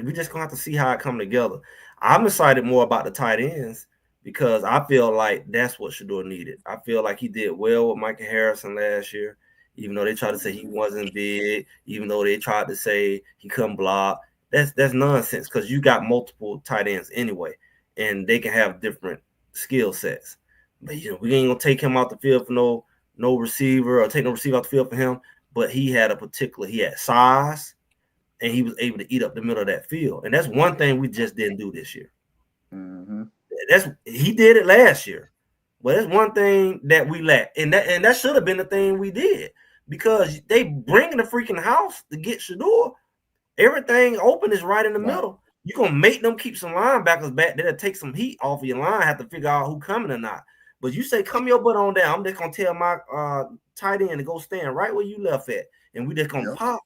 we just gonna have to see how it come together. I'm excited more about the tight ends, because I feel like that's what Shedeur needed. I feel like he did well with Micah Harrison last year, even though they tried to say he wasn't big, even though they tried to say he couldn't block. That's nonsense, because you got multiple tight ends anyway, and they can have different skill sets. But we ain't gonna take him out the field for no receiver, or take no receiver out the field for him. But he had size, and he was able to eat up the middle of that field. And that's one thing we just didn't do this year. He did it last year. But that's one thing that we lacked. And that should have been the thing we did, because they bring the freaking house to get Shedeur. Everything open is right in the middle. You're going to make them keep some linebackers back there to take some heat off of your line, have to figure out who coming or not. But you say, come your butt on down. I'm just going to tell my tight end to go stand right where you left at. And we just going to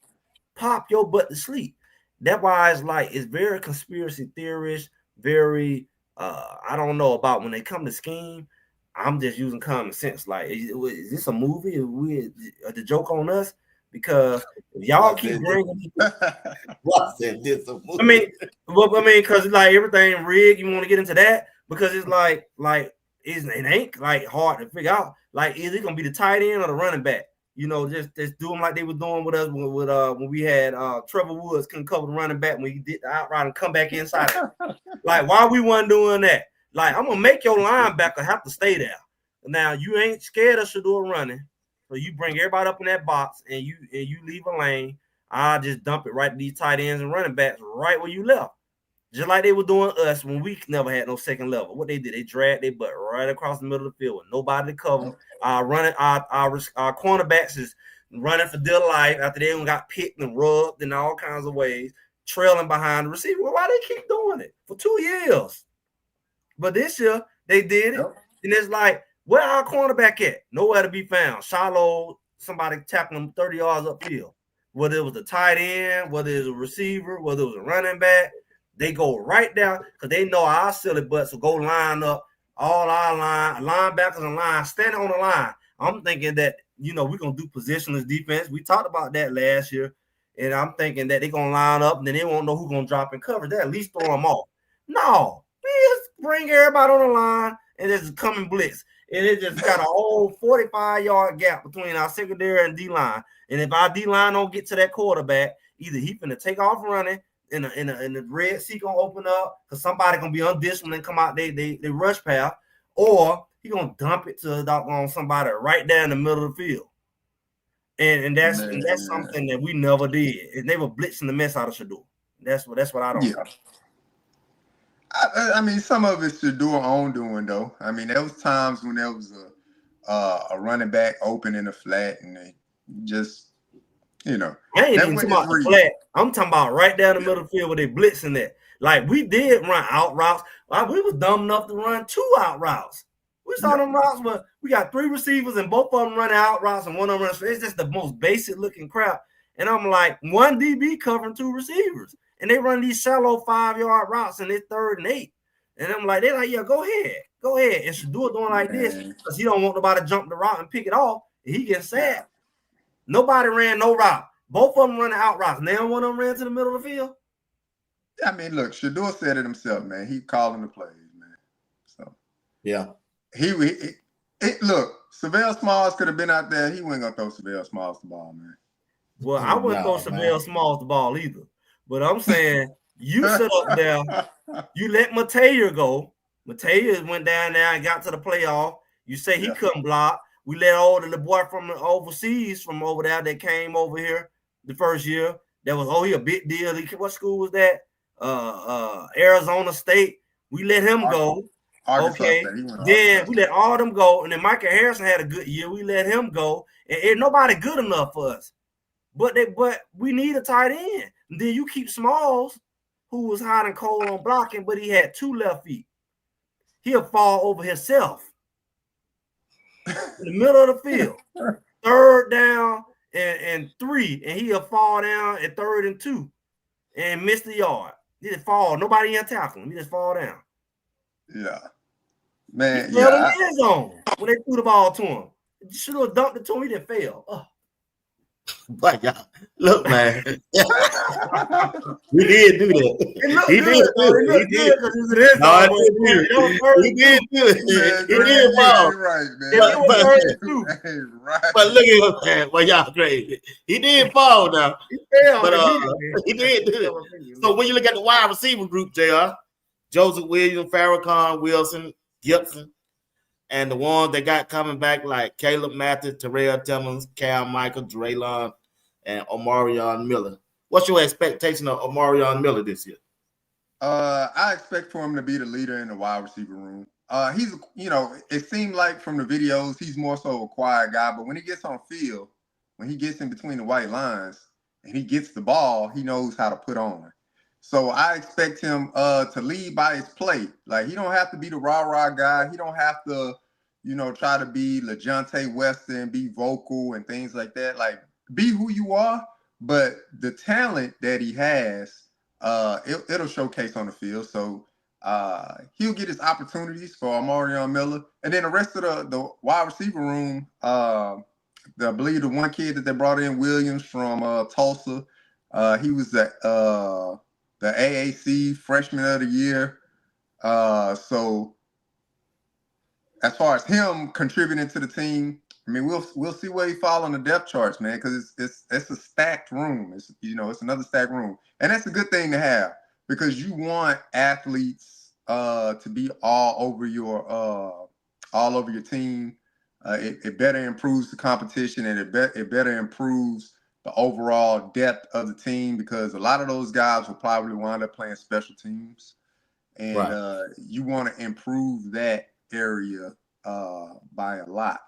pop your butt to sleep. That's why it's very conspiracy theorist, very I don't know about when they come to scheme. I'm just using common sense. Like, is this a movie? Is the joke on us? Because if y'all keep bringing, I mean, because it's like everything rigged. You want to get into that, because it's like it ain't like hard to figure out. Like, is it gonna be the tight end or the running back? Just do them like they were doing with us when we had Trevor Woods couldn't cover the running back when he did the out route and come back inside. Like, why we wasn't doing that? Like, I'm gonna make your linebacker have to stay there. Now, you ain't scared of Shedeur running, so you bring everybody up in that box and you leave a lane. I just dump it right to these tight ends and running backs right where you left. Just like they were doing us when we never had no second level. What they did, they dragged their butt right across the middle of the field with nobody to cover. Our cornerbacks is running for dear life after they got picked and rubbed in all kinds of ways, trailing behind the receiver. Well, why they keep doing it for 2 years? But this year they did it, and it's like, where our cornerback at? Nowhere to be found. Shiloh, somebody tackling him 30 yards upfield. Whether it was a tight end, whether it was a receiver, whether it was a running back, they go right down, because they know our silly butts will go line up, all our linebackers and line, standing on the line. I'm thinking that, we're going to do positionless defense. We talked about that last year, and I'm thinking that they're going to line up, and then they won't know who's going to drop in coverage. They at least throw them off. No, we just bring everybody on the line and just come and blitz. And it just got a whole 45-yard gap between our secondary and D-line. And if our D-line don't get to that quarterback, either he finna take off running, and the red sea gonna open up because somebody gonna be undisciplined and come out they rush path, or he gonna dump it to on somebody right there in the middle of the field. And that's something that we never did. And they were blitzing the mess out of Shedeur. That's what I don't. Yeah. I mean, some of it's Shedeur own doing though. I mean, there was times when there was a running back open in the flat, and they just, I ain't even talking about the flat. I'm talking about right down the middle of the field where they blitzing that. Like, we did run out routes. We was dumb enough to run 2 out routes. We saw them routes where we got 3 receivers and both of them running out routes and one of them runs. It's just the most basic looking crap. And I'm like, 1 DB covering 2 receivers. And they run these shallow 5-yard routes and it's 3rd and 8. And I'm like, they're like, yeah, go ahead. And Shedeur doing like this because he don't want nobody to jump the route and pick it off. And he gets sad. Nobody ran no route. Both of them running out routes. Now one of them ran to the middle of the field. I mean, look, Shador said it himself, man. He calling the plays, man. So yeah, look, Savell Smalls could have been out there. He wasn't gonna throw Savell Smalls the ball, man. Well, I wouldn't throw Savell Smalls the ball either. But I'm saying you sit up there, you let Mateo go. Mateo went down there and got to the playoff. You say he couldn't block. We let all the boy from overseas from over there that came over here the first year. That was he a big deal. What school was that? Arizona State. We let him go. Okay. Then we let all them go. And then Michael Harrison had a good year. We let him go. And nobody good enough for us. But we need a tight end. And then you keep Smalls, who was hot and cold on blocking, but he had 2 left feet. He'll fall over himself in the middle of the field. 3rd down and 3, and he'll fall down at 3rd and 2 and miss the yard. He just fall. Nobody in tackle him. He just fall down. Yeah. Man, he fell in the end zone when they threw the ball to him. You should have dumped it to him. He didn't fail. But y'all, look, man, we did do that. He did do it. He did do it. He did fall. Right, man. But look at him, man. Well, y'all crazy. He did fall now. He fell. But he did do it. So when you look at the wide receiver group, JR, Joseph Williams, Farrakhan, Wilson, Gibson, and the ones that got coming back like Caleb Mathis, Terrell Timmons, Cal Michael, Draylon, and Omarion Miller. What's your expectation of Omarion Miller this year? I expect for him to be the leader in the wide receiver room. He's, it seemed like from the videos, he's more so a quiet guy, but when he gets on field, when he gets in between the white lines and he gets the ball, he knows how to put on. So I expect him to lead by his play. Like, he don't have to be the rah-rah guy. He don't have to, try to be LeJontay Weston, be vocal and things like that. Like, be who you are, but the talent that he has, it'll showcase on the field. So he'll get his opportunities for Omarion Miller. And then the rest of the wide receiver room, I believe the one kid that they brought in, Williams from Tulsa, he was the AAC Freshman of the Year. So as far as him contributing to the team, I mean, we'll see where he fall on the depth charts, man, because it's a stacked room. It's another stacked room, and that's a good thing to have because you want athletes to be all over your team. It better improves the competition, and it better improves the overall depth of the team because a lot of those guys will probably wind up playing special teams, and you want to improve that area by a lot.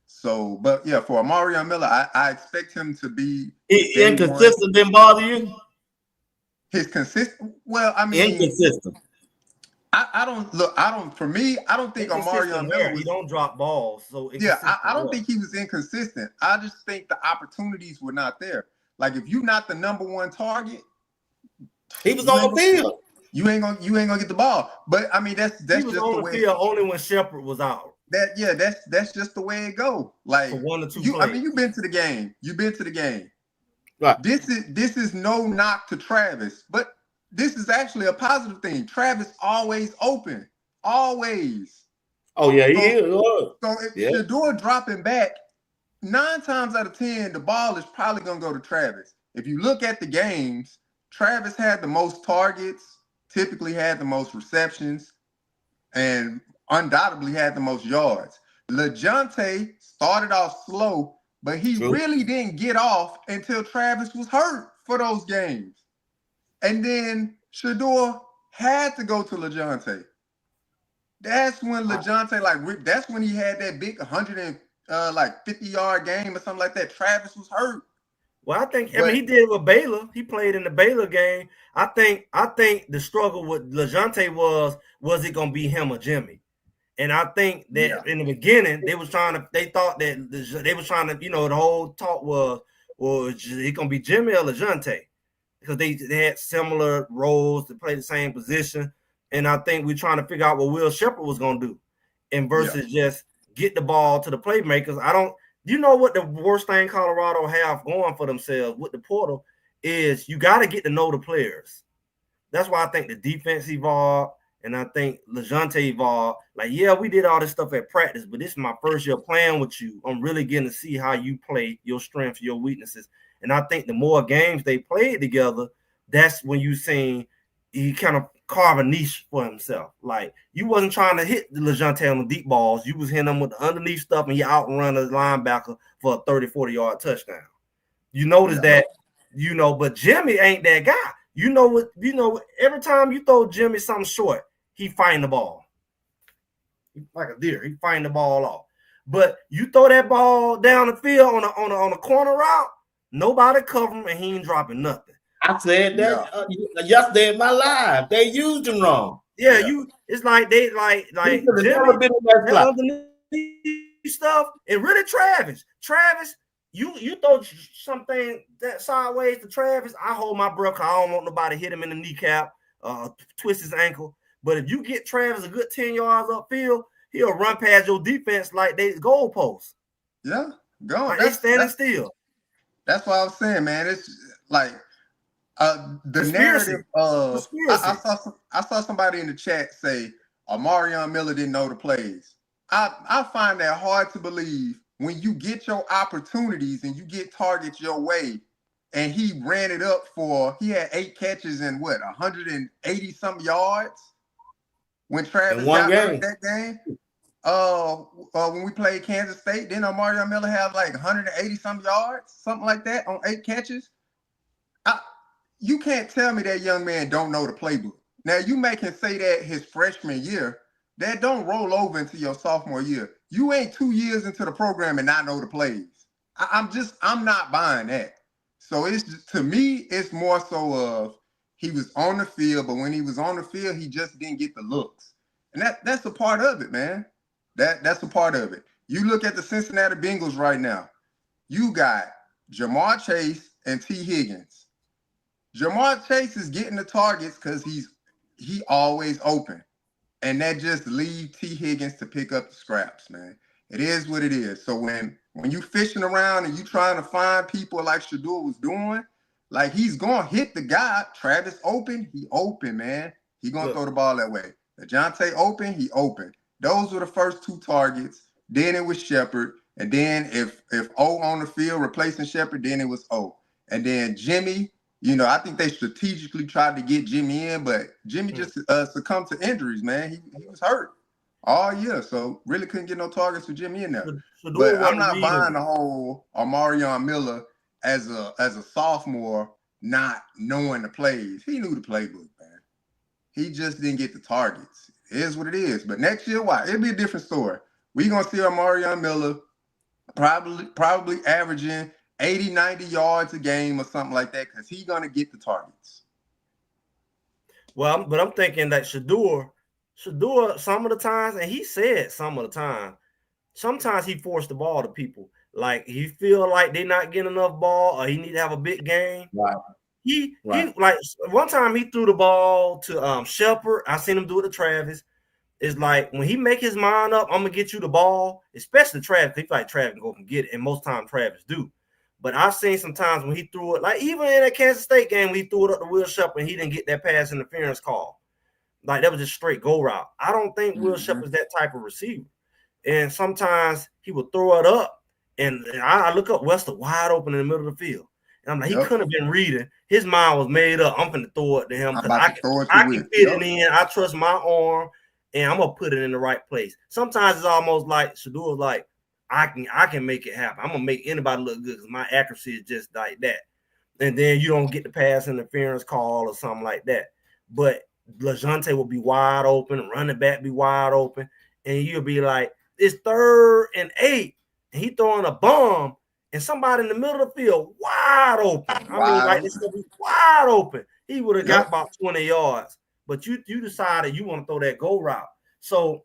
So, but yeah, for Omarion Miller, I expect him to be inconsistent. Didn't bother you? His consistent. Well, I mean, inconsistent. I don't. For me, I don't think Omarion Miller. He don't drop balls. So yeah, I don't think he was inconsistent. I just think the opportunities were not there. Like, if you're not the number one target, he was on the field. You ain't gonna get the ball. But I mean, that's just on the way. Field only when Shepard was out. That's just the way it go. Like, for 1 or 2 plays. I mean, you've been to the game. Right. This is no knock to Travis, but this is actually a positive thing. Travis always open, always. Oh yeah, he is. So if Shador dropping back, 9 times out of 10, the ball is probably gonna go to Travis. If you look at the games, Travis had the most targets, typically had the most receptions, and undoubtedly had the most yards. LeJontay started off slow, but he really didn't get off until Travis was hurt for those games. And then Shador had to go to LeJontay. That's when LeJontay, that's when he had that big 150-yard game or something like that. Travis was hurt. Well, I mean, he did it with Baylor. He played in the Baylor game. I think the struggle with LeJontay was it going to be him or Jimmy? And I think that in the beginning, the whole talk was, well, is it going to be Jimmy or LeJontay? Because they had similar roles to play the same position. And I think we're trying to figure out what Will Shepard was going to do and versus just get the ball to the playmakers. You know what the worst thing Colorado have going for themselves with the portal is you got to get to know the players. That's why I think the defense evolved, and I think LeJohntay evolved. Like, yeah, we did all this stuff at practice, but this is my first year playing with you. I'm really getting to see how you play, your strengths, your weaknesses. And I think the more games they played together, that's when you seen he kind of carve a niche for himself. Like, you wasn't trying to hit the LeJohntay on the deep balls. You was hitting them with the underneath stuff, and you outrun a linebacker for a 30, 40-yard touchdown. You notice that, but Jimmy ain't that guy. You know what? Every time you throw Jimmy something short, he fighting the ball like a deer. He fighting the ball off. But you throw that ball down the field on a corner route, nobody cover him, and he ain't dropping nothing. I said that yesterday in my live. They used him wrong. Yeah, it's like they like Jimmy, that underneath stuff, and really Travis. You throw something that sideways to Travis, I hold my breath because I don't want nobody to hit him in the kneecap, twist his ankle. But if you get Travis a good 10 yards upfield, he'll run past your defense like they goalposts. Yeah, go. Like they standing still. That's what I was saying, man. It's like the narrative of I saw somebody in the chat say Marion Miller didn't know the plays. I find that hard to believe. When you get your opportunities and you get targets your way, and he ran it up he had 8 catches and 180 some yards when Travis got hurt that game. When we played Kansas State, didn't Mario Miller have like 180 some yards, something like that on 8 catches? You can't tell me that young man don't know the playbook. Now you make him say that his freshman year. That don't roll over into your sophomore year. You ain't 2 years into the program and not know the plays. I'm not buying that. So to me, it's more so of he was on the field, but when he was on the field, he just didn't get the looks. And that's a part of it, man. That's a part of it. You look at the Cincinnati Bengals right now. You got Jamar Chase and T. Higgins. Jamar Chase is getting the targets because he always open. And that just leaves T. Higgins to pick up the scraps, man. It is what it is. So when you fishing around and you trying to find people like Shador was doing, like he's going to hit the guy. Travis open, he open, man. He going to throw the ball that way. DeJounte open, he open. Those were the first 2 targets. Then it was Shepard. And then if O on the field replacing Shepard, then it was O. And then Jimmy, I think they strategically tried to get Jimmy in, but Jimmy just succumbed to injuries, man. He was hurt all year, so really couldn't get no targets for Jimmy in there. But I'm not buying the whole Marion Miller as a sophomore not knowing the plays. He knew the playbook, man. He just didn't get the targets. It is what it is. But next year, it'll be a different story. We're going to see Marion Miller probably averaging 80, 90 yards a game or something like that, because he's going to get the targets. Well, but I'm thinking that Shador, some of the times, and he said some of the time, sometimes he forced the ball to people. Like, he feel like they're not getting enough ball or he need to have a big game. Right. He like, one time he threw the ball to Shepard. I seen him do it to Travis. It's like, when he make his mind up, I'm going to get you the ball, especially Travis. He feel like Travis can go and get it, and most times Travis do. But I've seen some times when he threw it, like even in that Kansas State game, when he threw it up to Will Shepard and he didn't get that pass interference call. Like, that was just straight go route. I don't think Will Shepard's that type of receiver. And sometimes he would throw it up, and I look up Wester wide open in the middle of the field. And I'm like, he couldn't have been reading. His mind was made up. I'm going to throw it to him because I can fit it in. I trust my arm, and I'm going to put it in the right place. Sometimes it's almost like Shador's like, I can make it happen. I'm gonna make anybody look good because my accuracy is just like that. And then you don't get the pass interference call or something like that. But LeJohntay will be wide open, running back be wide open, and you'll be like, it's 3rd and 8, and he throwing a bomb, and somebody in the middle of the field wide open. It's gonna be wide open. He would have got about 20 yards, but you decided you want to throw that go route. So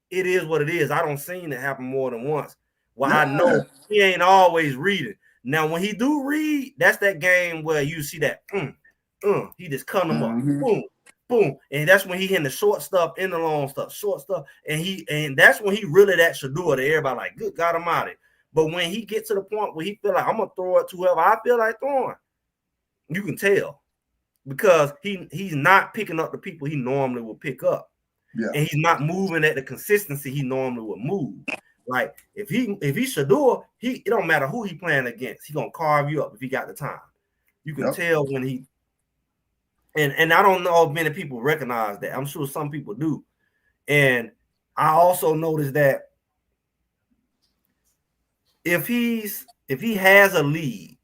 it is what it is. I don't seen it happen more than once. Well, I know he ain't always reading. Now, when he do read, that's that game where you see that he just cut him up. Boom. boom, and that's when he hitting the short stuff and the long stuff, short stuff, and that's when he really that Shador to everybody like, good God Almighty. But when he gets to the point where he feel like I'm gonna throw it to whoever I feel like throwing, you can tell because he's not picking up the people he normally would pick up, and he's not moving at the consistency he normally would move. Like if he's Shador, it don't matter who he playing against, he gonna carve you up if he got the time. You can tell when he. And I don't know if many people recognize that. I'm sure some people do. And I also noticed that if he has a lead,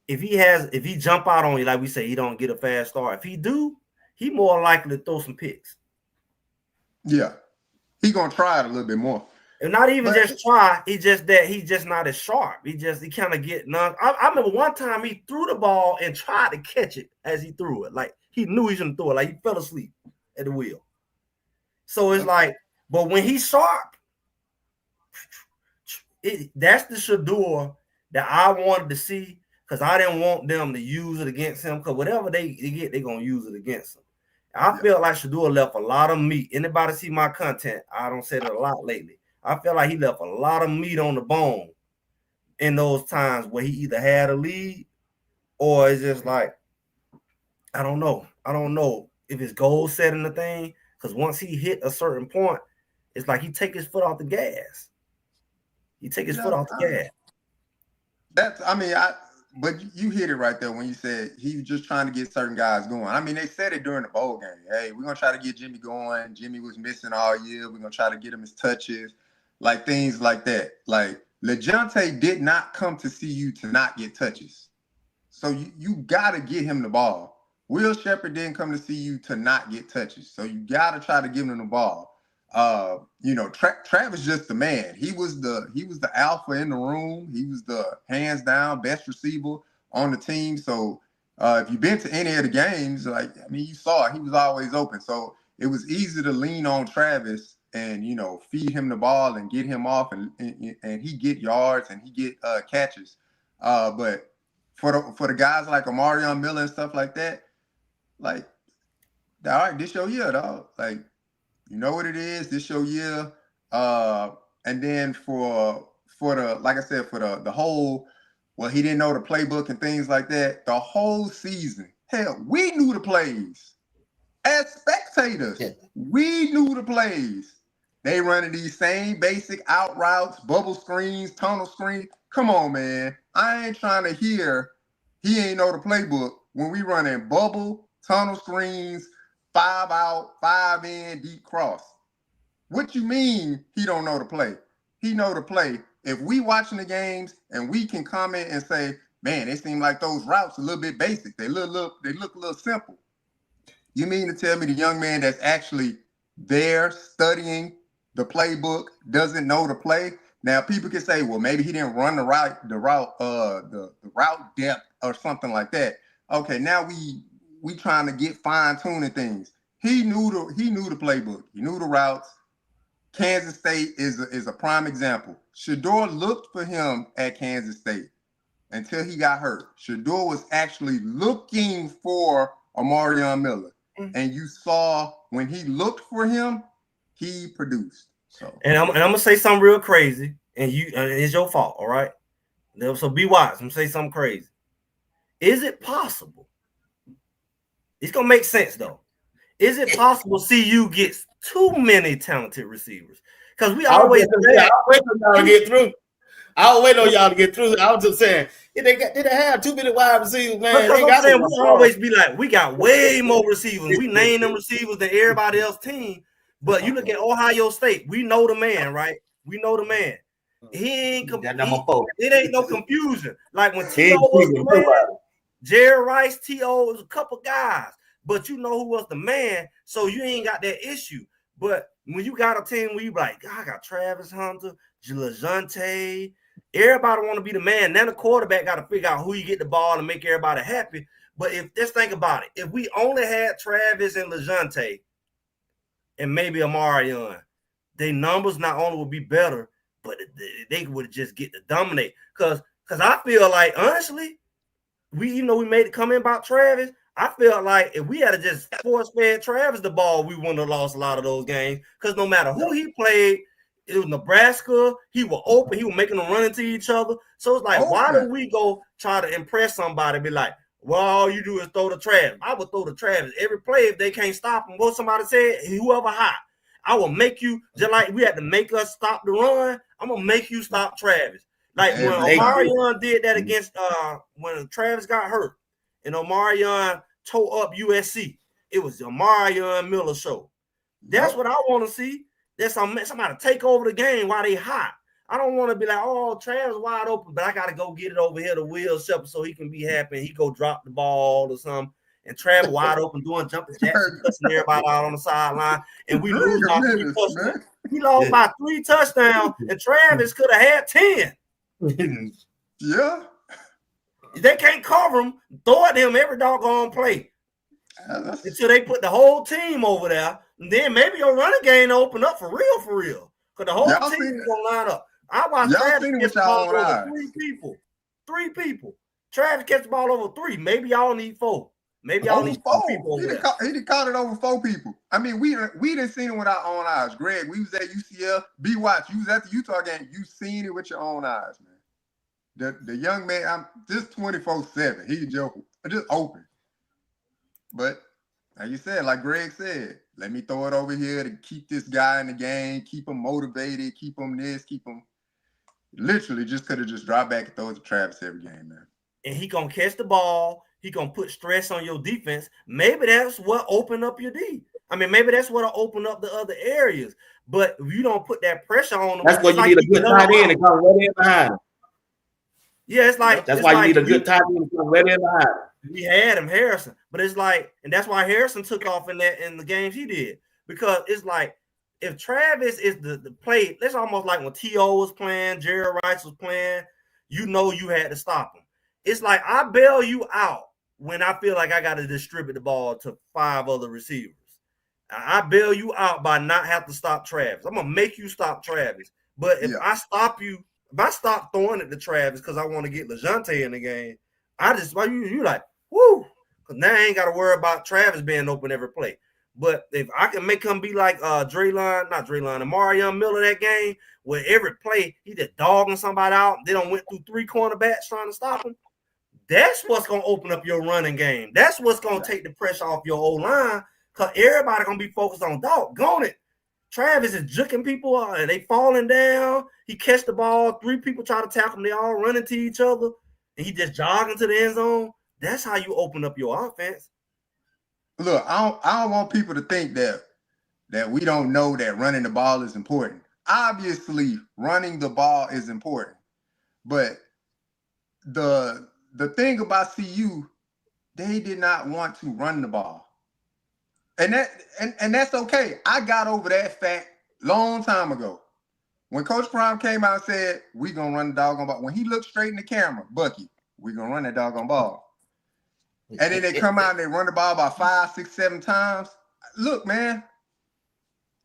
if he jump out on you, like we say, he don't get a fast start. If he do, he more likely to throw some picks. Yeah. He gonna try it a little bit more. And not even just try, he's just not as sharp. He kind of get none. I remember one time he threw the ball and tried to catch it as he threw it. Like he knew he shouldn't throw it. Like he fell asleep at the wheel. So it's like, but when he's sharp, that's the Shador that I wanted to see because I didn't want them to use it against him because whatever they get, they're going to use it against him. I felt like Shador left a lot of meat. Anybody see my content? I don't say it a lot lately. I feel like he left a lot of meat on the bone in those times where he either had a lead or it's just like, I don't know. I don't know if it's goal setting the thing because once he hit a certain point, it's like he take his foot off the gas. He take his foot off the gas. But you hit it right there when you said he was just trying to get certain guys going. I mean, they said it during the bowl game. Hey, we're going to try to get Jimmy going. Jimmy was missing all year. We're going to try to get him his touches, like things like that. Like, LeJounte did not come to see you to not get touches. So you got to get him the ball. Will Shepherd didn't come to see you to not get touches. So you got to try to give him the ball. Travis just the man. He was the alpha in the room. He was the hands down best receiver on the team. So if you've been to any of the games, you saw it. He was always open. So it was easy to lean on Travis and feed him the ball and get him off and he get yards and he get catches. But for the guys like Amarion Miller and stuff like that, all right, this your year, dog. Like, you know what it is. This your year. And then for the, like I said, for the whole, well, he didn't know the playbook and things like that. The whole season, hell, we knew the plays. As spectators, we knew the plays. They running these same basic out routes, bubble screens, tunnel screen. Come on, man. I ain't trying to hear he ain't know the playbook when we running bubble, tunnel screens, 5 out, 5 in, deep cross. What you mean he don't know the play? He know the play. If we watching the games and we can comment and say, man, it seems like those routes a little bit basic. They look a little simple. You mean to tell me the young man that's actually there studying the playbook doesn't know the play? Now people can say, well, maybe he didn't run the route depth or something like that. Okay, now we trying to get fine-tuning things. He knew the playbook. He knew the routes. Kansas State is a prime example. Shador looked for him at Kansas State until he got hurt. Shador was actually looking for Amarion Miller. And you saw when he looked for him, he produced. So and I'm gonna say something real crazy, and it's your fault, all right? So be wise. I'm gonna say something crazy. Is it possible? It's gonna make sense though. Is it possible CU gets too many talented receivers? Because we always I'll wait on y'all to get through. I'll wait on y'all to get through. I was just saying, did they have too many wide receivers, man? Because I'm saying we always be like, we got way more receivers. We name them receivers than everybody else's team. But you look at Ohio State, we know the man, right? We know the man. He ain't it ain't no confusion. Like when T.O. was the man, Jerry Rice, T.O. was a couple guys. But you know who was the man, so you ain't got that issue. But when you got a team where you like, I got Travis Hunter, LeJounte, everybody want to be the man. Then the quarterback got to figure out who you get the ball and make everybody happy. But let's think about it. If we only had Travis and LeJounte and maybe Amarion, their numbers not only would be better, but they would just get to dominate. Because I feel like, honestly, we made it come in about Travis. I felt like if we had to just force-fed Travis the ball, we wouldn't have lost a lot of those games. Because no matter who he played, it was Nebraska, he was open, he was making them run into each other. So it's like, why do we go try to impress somebody, be like, well, all you do is throw the Travis. I would throw the Travis every play if they can't stop him. What somebody said, whoever hot. I will make you, just like we had to make us stop the run, I'm going to make you stop Travis. Like when Omarion did that against, when Travis got hurt, and Omarion tore up USC. It was the Omarion Miller show. That's what I want to see. There's somebody take over the game while they hot. I don't want to be like, oh, Travis wide open, but I got to go get it over here to Will Shepherd so he can be happy and he go drop the ball or something. And Travis wide open doing jumping jacks, cussing everybody out on the sideline. And we lose by 3 touchdowns. We lost by 3 touchdowns, and Travis could have had 10. Yeah. They can't cover him. Throw at him every doggone play. Until they put the whole team over there. And then maybe your running game open up for real. Because the whole team is going to line up. I watched Travis catch the ball over 3 people. 3 people. Travis catch the ball over 3. Maybe y'all need 4. Maybe y'all need 4 people. He done caught it over 4 people. I mean, we didn't see it with our own eyes. Greg, we was at UCF. B-Watch, you was at the Utah game. You seen it with your own eyes, man. The young man, I'm just 24/7. He just open. But like you said, like Greg said, let me throw it over here to keep this guy in the game, keep him motivated, keep him this, keep him. Literally just could have just dropped back and throw it to Travis every game, man. And he gonna catch the ball. He gonna put stress on your defense. Maybe that's what opened up your D. I mean, maybe that's what'll open up the other areas. But if you don't put that pressure on them, that's why you need a good tight end to come right in behind him. Yeah, it's like that's why you need a good tight end to come right in behind him. We had him, Harrison, but it's like, and that's why Harrison took off in the games he did, because it's like if Travis is the play, that's almost like when T.O. was playing, Jerry Rice was playing, you had to stop him. It's like I bail you out when I feel like I got to distribute the ball to 5 other receivers. I bail you out by not have to stop Travis. I'm gonna make you stop Travis, but if I stop you, if I stop throwing it to Travis because I want to get LeJounte in the game, you like, whoo, because now I ain't got to worry about Travis being open every play. But if I can make him be like Omarion Miller that game, where every play he just dogging somebody out, they don't went through 3 cornerbacks trying to stop him. That's what's gonna open up your running game. That's what's gonna take the pressure off your O-line, because everybody gonna be focused on doggone it. Travis is juking people and they falling down. He catch the ball, 3 people try to tackle him, they all run into each other, and he just jogging to the end zone. That's how you open up your offense. Look, I don't want people to think that we don't know that running the ball is important. Obviously, running the ball is important. But the thing about CU, they did not want to run the ball. And that's okay. I got over that fact long time ago. When Coach Prime came out and said, we're going to run the doggone ball. When he looked straight in the camera, Bucky, we're going to run that doggone ball. And then they come out and they run the ball about 5, 6, 7 times. Look, man,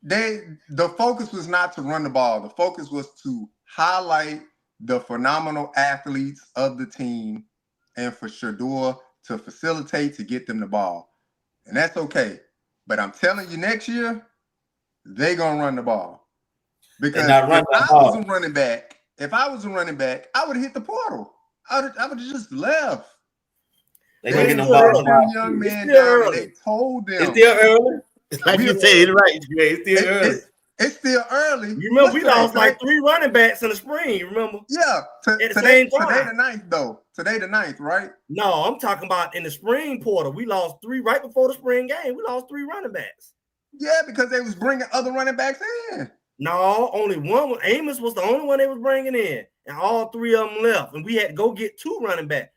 the focus was not to run the ball. The focus was to highlight the phenomenal athletes of the team and for Shedeur to facilitate to get them the ball. And that's okay. But I'm telling you, next year, they're going to run the ball. Because if I was a running back, I would have hit the portal. I would have just left. They gonna get them ball down. Young man down. They told them. It's still early. Like you said, it's right. It's still early. It's still early. You remember we lost like 3 running backs in the spring, you remember? Yeah. Today the 9th, though. Today the 9th, right? No, I'm talking about in the spring portal. We lost 3 right before the spring game. We lost 3 running backs. Yeah, because they was bringing other running backs in. No, only one. Amos was the only one they was bringing in. And all 3 of them left. And we had to go get 2 running backs.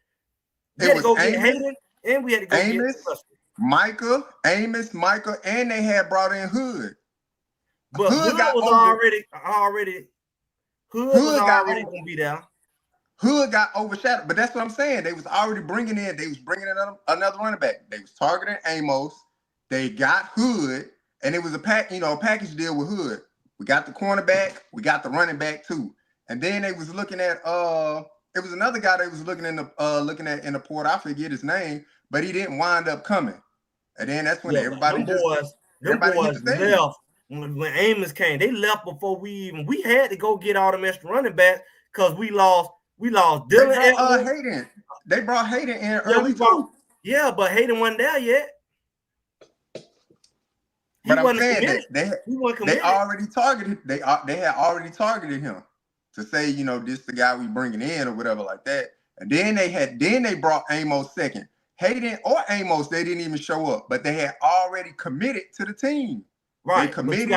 We had to go get Hayden, and we had to go get Amos, Micah, and they had brought in Hood. But Hood was already going to be there. Hood got overshadowed, but that's what I'm saying. They was already bringing in another running back. They was targeting Amos. They got Hood, and it was a package deal with Hood. We got the cornerback, we got the running back too. And then they was looking at it was another guy they was looking at in the port. I forget his name, but he didn't wind up coming. And then that's when everybody hit the stage. Left when Amos came. They left before we had to go get all them extra running backs because we lost Dylan. Hayden. They brought Hayden in early too. Yeah, but Hayden wasn't there yet. But I'm saying that they already targeted. They had already targeted him to say, you know, this the guy we bringing in or whatever like that. And then they brought Amos second. Hayden or Amos, they didn't even show up, but they had already committed to the team. Right. They committed.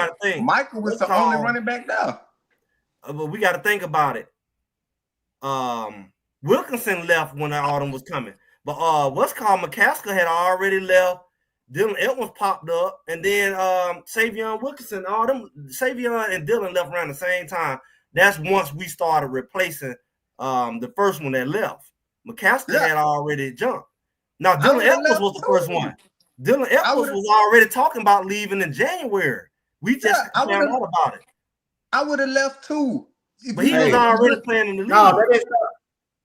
Michael was the only running back there. But we got to think about it. Wilkinson left when the autumn was coming, but McCaskill had already left. Dylan Edwards popped up, and then Savion Wilkinson, Savion and Dylan left around the same time. That's once we started replacing the first one that left. McCaskill had already jumped. Now Dylan Edwards was the first one. Dylan Edwards was already talking about leaving in January. We just found out about it. I would have left too. But he was already planning to leave. No,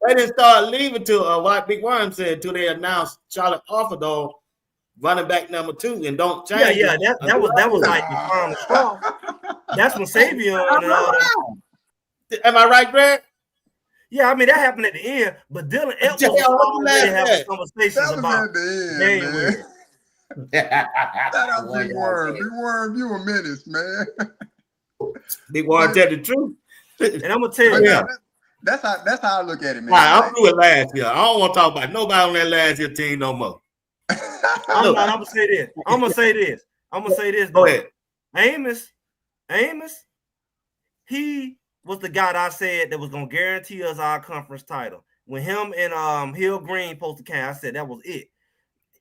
they didn't start leaving till what Big Worm said till they announced Charlotte Offerdall running back number 2 and don't change. Yeah, that was like the final straw. That's when Savion and all that. Am I right, Greg? Yeah, I mean that happened at the end, but Dylan Edwards already having conversations about January. Shout out Big Worm. Big Worm, you a menace, man. Big Worm tell the truth. And I'm gonna tell you, that's how I look at it, man. Right, I'm through it last year. I don't want to talk about nobody on that last year team no more. I'm gonna say this. Go ahead. Amos, he was the guy that I said that was gonna guarantee us our conference title. When him and Hill Green posted camp, I said that was it.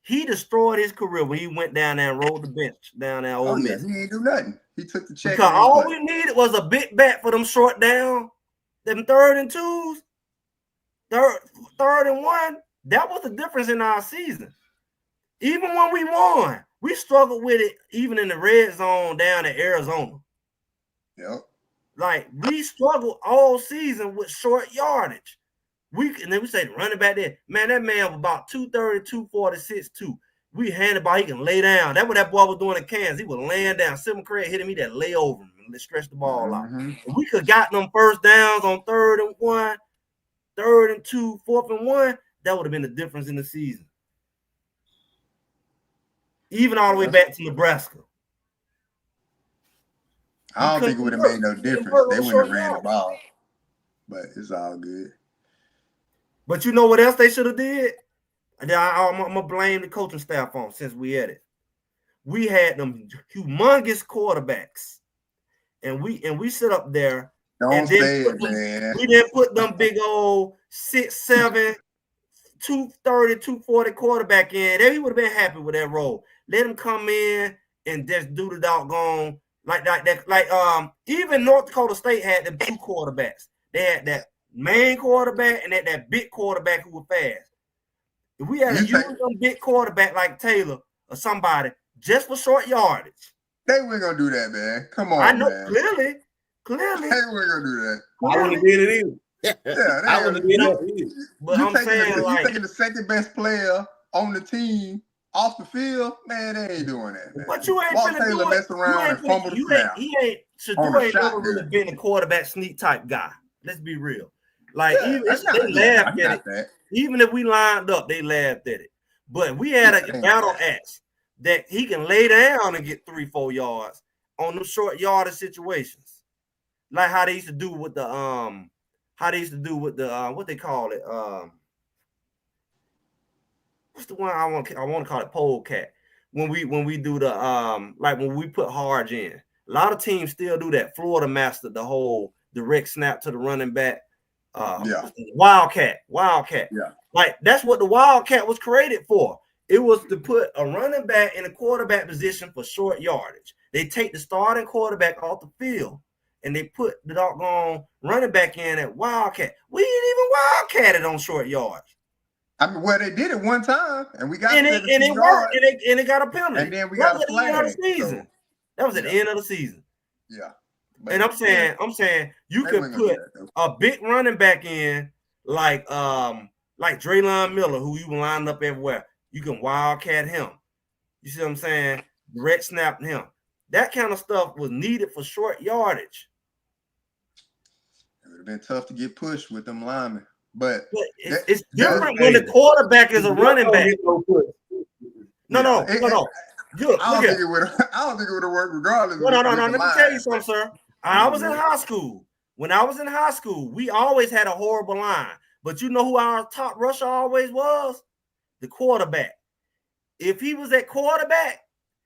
He destroyed his career when he went down there and rolled the bench down there. Ole Miss. He ain't do nothing. He took the check. Because all we needed was a big bat for them short down, them 3rd and 2s, third and 1. That was the difference in our season. Even when we won, we struggled with it. Even in the red zone down in Arizona. Yep. Like we struggled all season with short yardage. And then we say running back there, man, that man was about 230, 246, 2. We handed the ball, he can lay down. That's what that boy was doing in Kansas. He was laying down. Simon Craig hitting me that lay over him and stretch the ball out. If we could have gotten them first downs on 3rd and 1, 3rd and 2, 4th and 1, that would have been the difference in the season. Even all the way back to Nebraska. I don't think it would have made no difference. They wouldn't have ran the ball. But it's all good. But you know what else they should have did? And I'm going to blame the coaching staff on since we had it. We had them humongous quarterbacks. And we sit up there. Don't say it, man. We didn't put them big old 6'7", 230, 240 quarterback in. He would have been happy with that role. Let him come in and just do the doggone like that. Like even North Dakota State had them 2 quarterbacks. They had that main quarterback and that big quarterback who was fast. If we had a young big quarterback like Taylor or somebody just for short yardage, they weren't gonna do that, man. Come on, I know man. Clearly, they weren't gonna do that. I wouldn't have did it either. Yeah, I wouldn't have did it either. But I'm saying, you taking the second best player on the team off the field, man, they ain't doing that, man. But you ain't Walt finna Taylor do mess around and fumble the snap. Shador ain't never really been a quarterback sneak type guy. Let's be real. Like even they laughed at it. Even if we lined up, they laughed at it. But we had a battle axe that he can lay down and get 3-4 yards on them short yardage situations, like how they used to do with the what they call it what's the one I want to call it polecat when we do the like when we put Harge in. A lot of teams still do that. Florida mastered the whole direct snap to the running back. Wildcat. Yeah. Like that's what the Wildcat was created for. It was to put a running back in a quarterback position for short yardage. They take the starting quarterback off the field and they put the doggone running back in at Wildcat. We ain't even Wildcatted on short yards. I mean, well, they did it one time, and we got it worked, and it got a penalty. And then we got a flag. That was at the end of the season. Yeah. And I'm saying you could put a big running back in like Draylon Miller, who you lined up everywhere. You can wildcat him. You see what I'm saying? Direct snap him. That kind of stuff was needed for short yardage. It would have been tough to get pushed with them linemen. But it's different when the quarterback is a running back. No. Look, I don't think it would have worked regardless. No. Let me tell you something, sir. I was in high school. When I was in high school, we always had a horrible line. But you know who our top rusher always was? The quarterback. If he was at quarterback,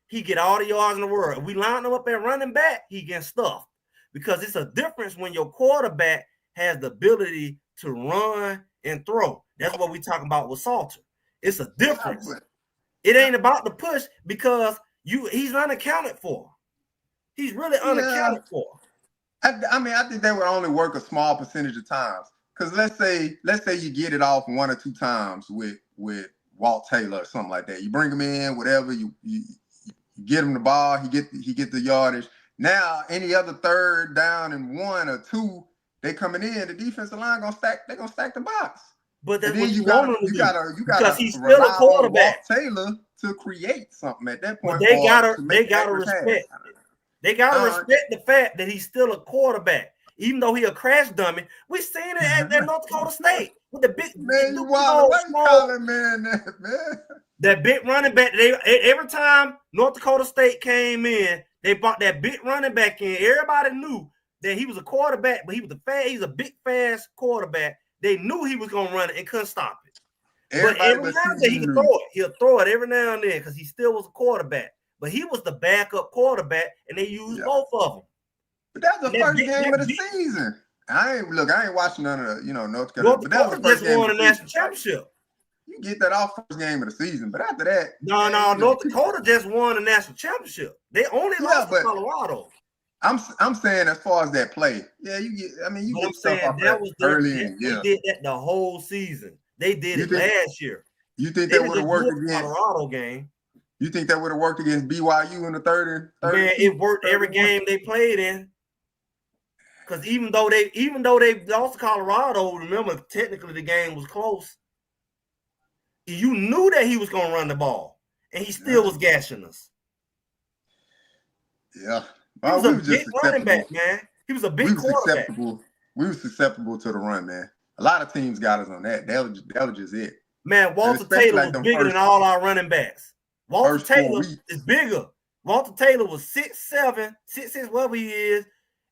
he get all the yards in the world. If we line him up at running back, he gets stuffed. Because it's a difference when your quarterback has the ability to run and throw. That's what we talking about with Salter. It's a difference. It ain't about the push because he's unaccounted for. He's really unaccounted for. I think that would only work a small percentage of times. Because let's say you get it off 1 or 2 times with Walt Taylor or something like that. You bring him in, whatever, you get him the ball, he get the yardage. Now, any other third down and 1 or 2, they coming in, the defensive line they're gonna stack the box. But that's then what you gotta because he's still a quarterback. Taylor to create something at that point. But they gotta respect. They gotta respect the fact that he's still a quarterback, even though he a crash dummy. We seen it at North Dakota State with the big man. You wild? What you calling man? That big running back. Every time North Dakota State came in, they brought that big running back in. Everybody knew that he was a quarterback, but he's a big, fast quarterback. They knew he was gonna run it and couldn't stop it. But every now and then he could throw it. He'll throw it every now and then because he still was a quarterback. But he was the backup quarterback, and they used both of them. But that's the first game of the season. I ain't watching none of the, North Dakota. But that was the first game won a national championship. You get that off first game of the season, but after that, no, North Dakota just won a national championship. They only lost to Colorado. I'm saying as far as that play, you get stuff off that early in the year. They did that the whole season. They did it last year. You think that would have worked against Colorado game? You think that would have worked against BYU in the third? Man, it worked every game they played in. Because even though they lost to Colorado, remember technically the game was close. You knew that he was going to run the ball, and he still was gashing us. Yeah. He was a big running back, man. He was a big quarterback. We were susceptible to the run, man. A lot of teams got us on that. That was just it. Man, Walter Taylor was bigger than all our running backs. Walter Taylor is bigger. Walter Taylor was 6'7", 6'6", whatever he is,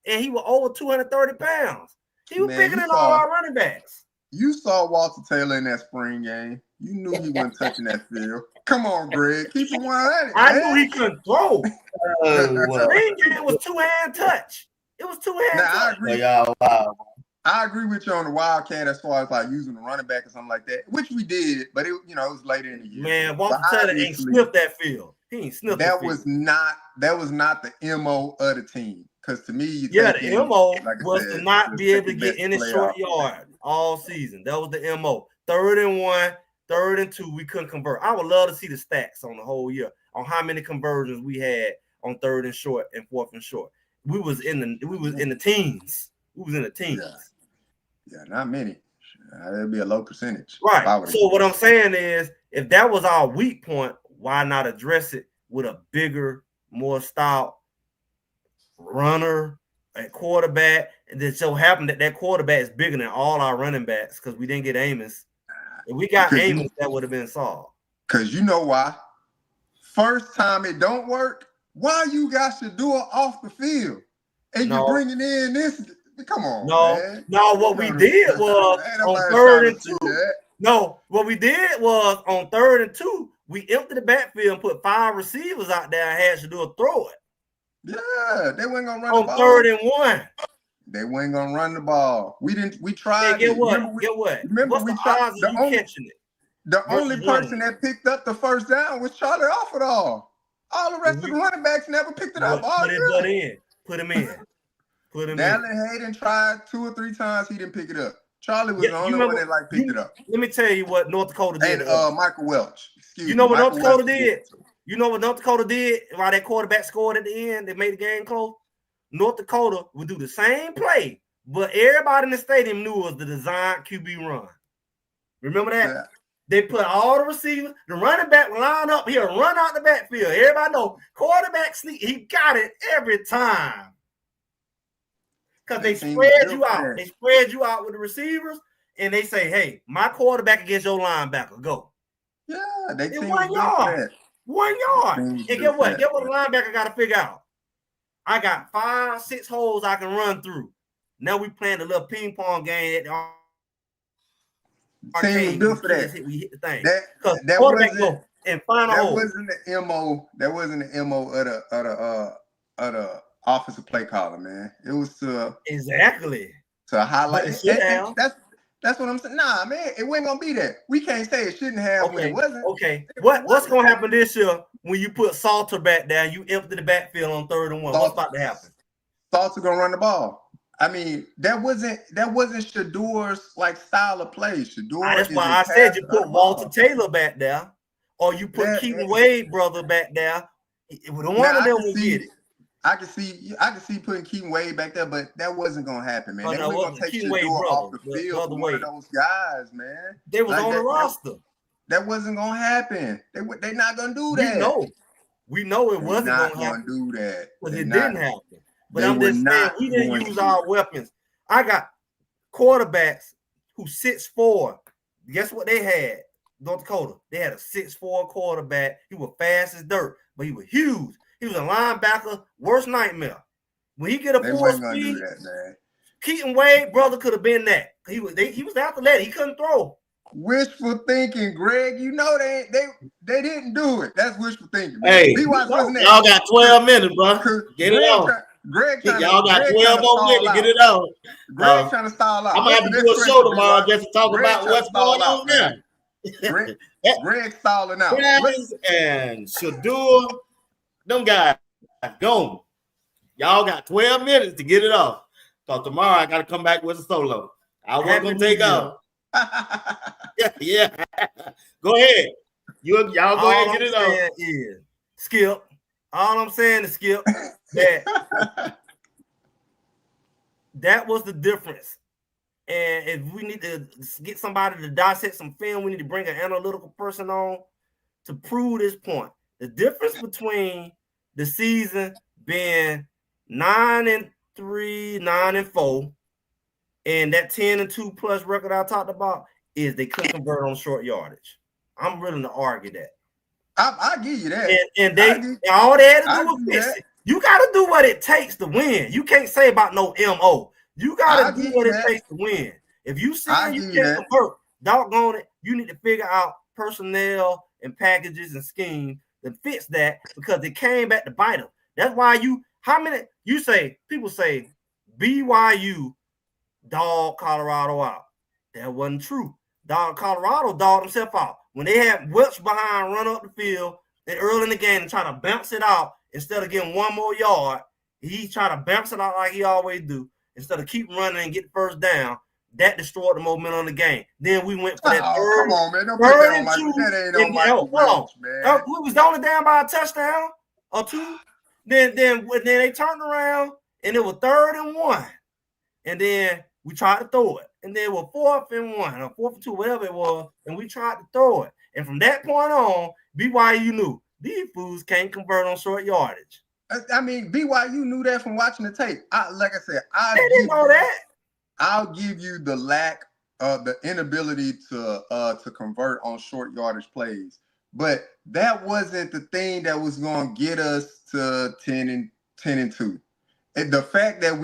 and he was over 230 pounds. He was bigger than all our running backs. You saw Walter Taylor in that spring game. You knew he wasn't touching that field. Come on, Greg. Keep it 100. I knew he couldn't throw. Spring game was two-hand touch. It was two-hand touch. I agree with you on the Wildcat as far as like using the running back or something like that, which we did, but it was later in the year. Man, Walter Taylor ain't sniffed that field. He ain't sniffed that field. That was not the MO of the team. Because to me, the MO was to not be able to get any short yard all season. That was the MO. 3rd and 1, 3rd and 2, we couldn't convert. I would love to see the stats on the whole year on how many conversions we had on 3rd and short and 4th and short. We was in the teens. We was in the teens. Yeah, not many. It'd be a low percentage. Right. So what I'm saying is, if that was our weak point, why not address it with a bigger, more stout runner at quarterback? And then so happened that quarterback is bigger than all our running backs because we didn't get Amos. If we got Amos, that would have been solved. Because you know why? First time it don't work, why you got to do it off the field? And you're bringing in this. Come on, man. No, what we did was on 3rd and 2. No, what we did was on 3rd and 2, we emptied the backfield and put 5 receivers out there and had to do a throw it. Yeah, they weren't gonna run on the ball. 3rd and 1. They weren't gonna run the ball. We tried. Hey, get what? What's the odds of you catching it? The only person that picked up the first down was Charlie Offerdall. All the rest of the running backs never picked it up. Put him in. Dallin Hayden tried 2 or 3 times. He didn't pick it up. Charlie was the only one that picked it up. Let me tell you what North Dakota did. And Michael Welch. You know what North Dakota did? You know what North Dakota did? While that quarterback scored at the end, they made the game close. North Dakota would do the same play, but everybody in the stadium knew it was the design QB run. Remember that? They put all the receivers, the running back line up here, run out the backfield. Everybody know quarterback sneak. He got it every time. Because they spread you out. They spread you out with the receivers, and they say, hey, my quarterback against your linebacker. Go. Yeah, they in 1 yard. 1 yard. And get what? Get what the linebacker got to figure out. I got 5, 6 holes I can run through. Now we playing a little ping pong game at the team was built for that. We hit the thing. That wasn't and find that wasn't the MO. That wasn't the MO of the offensive play caller, man. It was to highlight. That's what I'm saying. Nah, man, it wasn't gonna be that. We can't say it shouldn't have when it wasn't. Okay. What's gonna happen this year when you put Salter back down? You empty the backfield on 3rd and 1. What's about to happen? Salter gonna run the ball. I mean, that wasn't Shador's like style of play. Shador. That's why I said you put Walter Taylor back there, or you put Keaton Wade brother back there. One of them will get it. I can see putting Keaton Wade back there, but that wasn't gonna happen, man. They were gonna take Shador off the field for one of those guys, man. They was on the roster. That wasn't gonna happen. They're not gonna do that. We know it wasn't gonna happen. Do that. But it didn't happen. But I'm just saying we didn't use our weapons. I got quarterbacks who 6'4". Guess what they had? North Dakota. They had a 6'4" quarterback. He was fast as dirt, but he was huge. He was a linebacker, worst nightmare. When he get a full speed, Keaton Wade brother could have been that. He was athletic. He couldn't throw. Wishful thinking, Greg. You know they didn't do it. That's wishful thinking. Hey, y'all got 12 minutes, bro. Get it on. Y'all got 12 more minutes. Get it on. Greg trying to stall out. I'm gonna have to do a show tomorrow just to talk about what's going on there. Greg stalling out. And Shador, them guys gone. Y'all got 12 minutes to get it off. So tomorrow I gotta come back with a solo. I wasn't gonna take off. Yeah. Go ahead. Y'all go ahead and get it off. Skip. All I'm saying is, Skip, that was the difference. And if we need to get somebody to dissect some film, we need to bring an analytical person on to prove this point. The difference between the season being 9-3, 9-4, and that 10-2 plus record I talked about is they couldn't convert on short yardage. I'm willing to argue that. I give you that. And all they had to do was fix it. You got to do what it takes to win. You can't say about no MO. You got to do what it takes to win. If you see you can't convert, doggone it, you need to figure out personnel and packages and schemes that fix that because it came back to bite them. That's why people say BYU dog Colorado out. That wasn't true. Colorado dogged himself out. When they had Welch behind, run up the field, and early in the game and try to bounce it out instead of getting 1 more yard, he tried to bounce it out like he always do instead of keep running and get the first down. That destroyed the momentum of the game. Then we went for that third. Come on, man. Don't put that on that ain't on my man. We was only down by a touchdown or 2. Then they turned around and it was 3rd and 1. And then we tried to throw it. And then it was 4th and 1 or 4th and 2, whatever it was. And we tried to throw it. And from that point on, BYU knew these fools can't convert on short yardage. I mean, BYU knew that from watching the tape. Like I said, they didn't know that. I'll give you the lack of the inability to convert on short yardage plays. But that wasn't the thing that was going to get us to 10-2. The fact that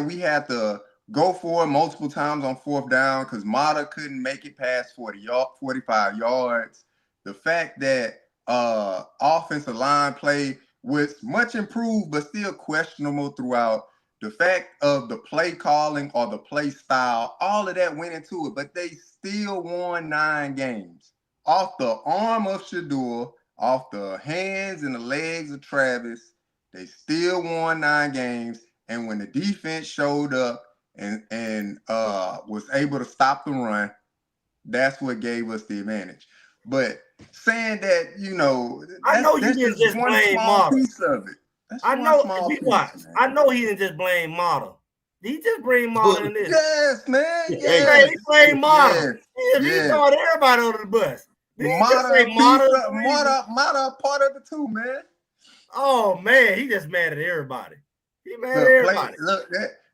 we had to go for it multiple times on 4th down because Mata couldn't make it past 45 yards. The fact that offensive line play was much improved but still questionable throughout. The fact of the play calling or the play style, all of that went into it, but they still won 9 games. Off the arm of Shador, off the hands and the legs of Travis, they still won 9 games. And when the defense showed up and was able to stop the run, that's what gave us the advantage. But saying that, I know you didn't just blame Mata. Piece of it. I know he didn't just blame Mata. He just blame Mata in this. Yes, man. Yes. He blamed Mata. He He throwing everybody under the bus. Mata part of it too, man. Oh man, he just mad at everybody. He mad at everybody.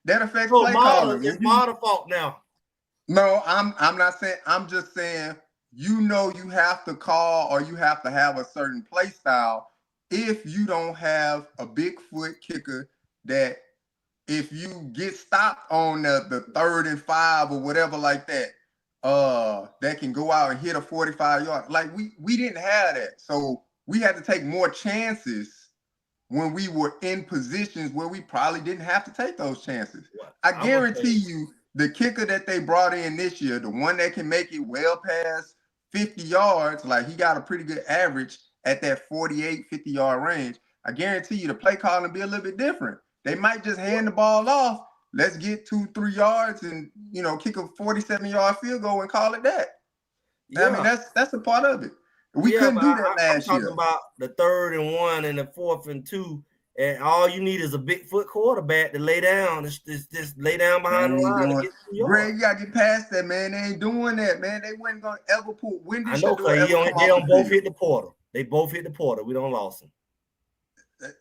That affects play calling. It's Mata's fault now. No, I'm not saying. I'm just saying. You have to call or you have to have a certain play style if you don't have a big foot kicker that if you get stopped on the 3rd and 5 or whatever like that, that can go out and hit a 45-yard. Like we didn't have that. So we had to take more chances when we were in positions where we probably didn't have to take those chances. I guarantee you the kicker that they brought in this year, the one that can make it well past 50 yards, like he got a pretty good average at that 48, 50-yard range. I guarantee you the play calling be a little bit different. They might just hand the ball off. Let's get 2-3 yards and, kick a 47-yard field goal and call it that. Yeah. I mean, that's a part of it. We couldn't do that last year. I'm talking about the 3rd and 1 and the 4th and 2. And all you need is a big foot quarterback to lay down. Just lay down behind the line. Greg, you gotta get past that, man. They ain't doing that, man. They wasn't gonna ever put Wendy. I know, because they don't both hit the portal. They both hit the portal. We don't lost them.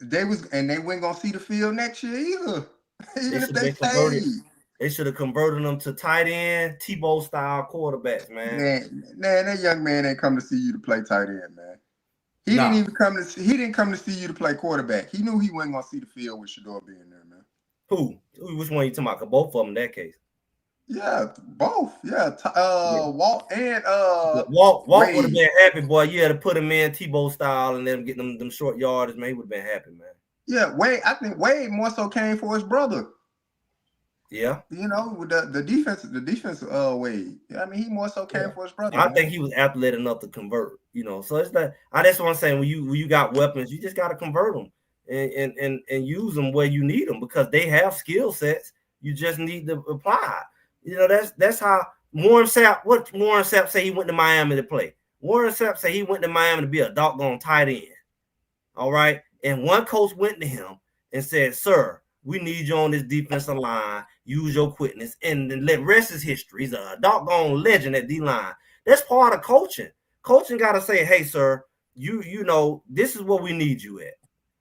They weren't gonna see the field next year either. Even if they stayed. They should have converted them to tight end, Tebow style quarterbacks, man. Man, that young man ain't come to see you to play tight end, man. He didn't come to see you to play quarterback. He knew he wasn't gonna see the field with Shador being there, man. Who? Which one you talking about? Both of them in that case. Yeah, both. Yeah. Walt and Walt would have been happy, boy. You had to put him in Tebow style and let him get them short yardage, man. He would have been happy, man. Yeah, Wade. I think Wade more so came for his brother. Yeah. With the defense Wade. I mean, he more so came for his brother. I think he was athletic enough to convert, So it's like that's what I'm saying. When you got weapons, you just got to convert them and use them where you need them because they have skill sets. You just need to apply. That's how Warren Sapp. What Warren Sapp say he went to Miami to play? Warren Sapp say he went to Miami to be a doggone tight end. All right, and one coach went to him and said, "Sir, we need you on this defensive line. Use your quickness." And then the rest is history. He's a doggone legend at D-line. That's part of coaching. Coaching got to say, "Hey, sir, you know, this is what we need you at.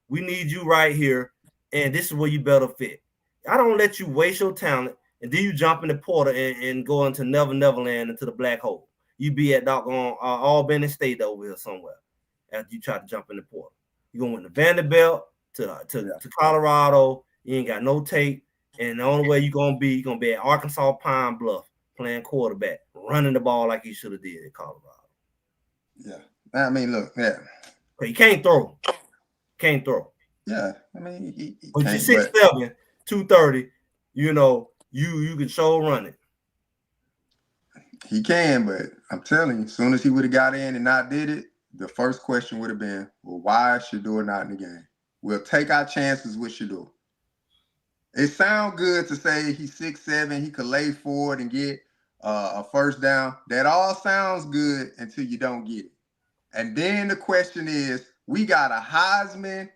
We need you right here, and this is where you better fit." I don't let you waste your talent, and then you jump in the portal and go into Neverland into the black hole. You be at doggone Albany State over here somewhere after you try to jump in the portal. You're going to Vanderbilt to Colorado. You ain't got no tape. And the only way you're gonna be at Arkansas Pine Bluff playing quarterback, running the ball like he should have did at Colorado. Yeah. I mean, look, yeah. But he can't throw. Yeah. I mean, but you're 6'7", 230, you can show run it. He can, but I'm telling you, as soon as he would have got in and not did it, the first question would have been, well, why is Shador not in the game? We'll take our chances with Shador. It sounds good to say he's 6'7", he could lay forward and get a first down. That all sounds good until you don't get it. And then the question is, we got a Heisman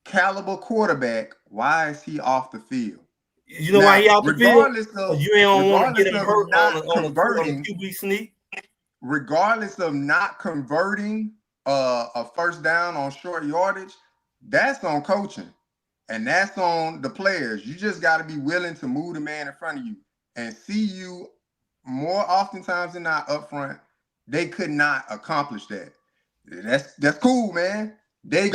caliber quarterback. Why is he off the field? You know why he off the field? You ain't want to get him hurt on a QB sneak. Regardless of not converting a first down on short yardage, that's on coaching. And that's on the players. You just got to be willing to move the man in front of you and see you more oftentimes than not up front. They could not accomplish that. That's cool, man. We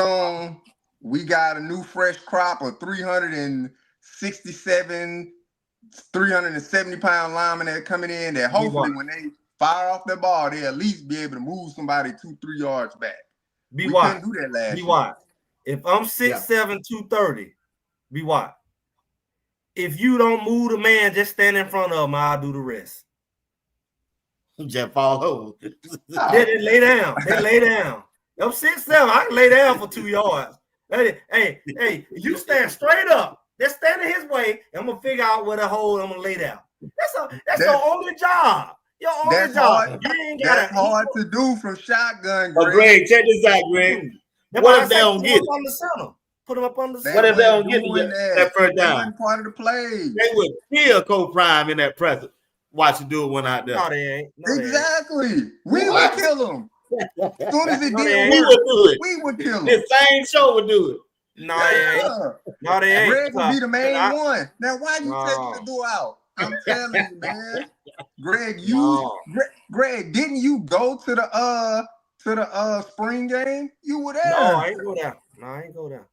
got a new fresh crop of 367, 370-pound linemen that are coming in that hopefully when they fire off their ball, they at least be able to move somebody 2-3 yards back. We couldn't do that last year. If I'm 6'7", 230, be what? If you don't move the man, just stand in front of him, I'll do the rest. Just fall over. They lay down. I'm 6'7", I can lay down for 2 yards. Hey, you stand straight up. Just stand in his way, and I'm going to figure out where the hole I'm going to lay down. That's your only job. Your only job. That's hard to do from shotgun, Greg. But Greg, check this out, Greg. What if they don't get it? Put him up on the center. What if they don't get that first down? That wasn't part of the play. They would kill Coach Prime in that presence. watch you do it when out there. No, they ain't. No, Exactly. We What? would kill him. As soon as it No, they didn't ain't. We work, would do it. we would kill him. This same show would do it. No, they ain't. Yeah. No, they ain't. Greg would be the main one. Now, why you No. taking the door out? I'm telling you, man. Greg, No. Greg, didn't you go to the spring game? You were there. No, I ain't go down. No, I ain't go down.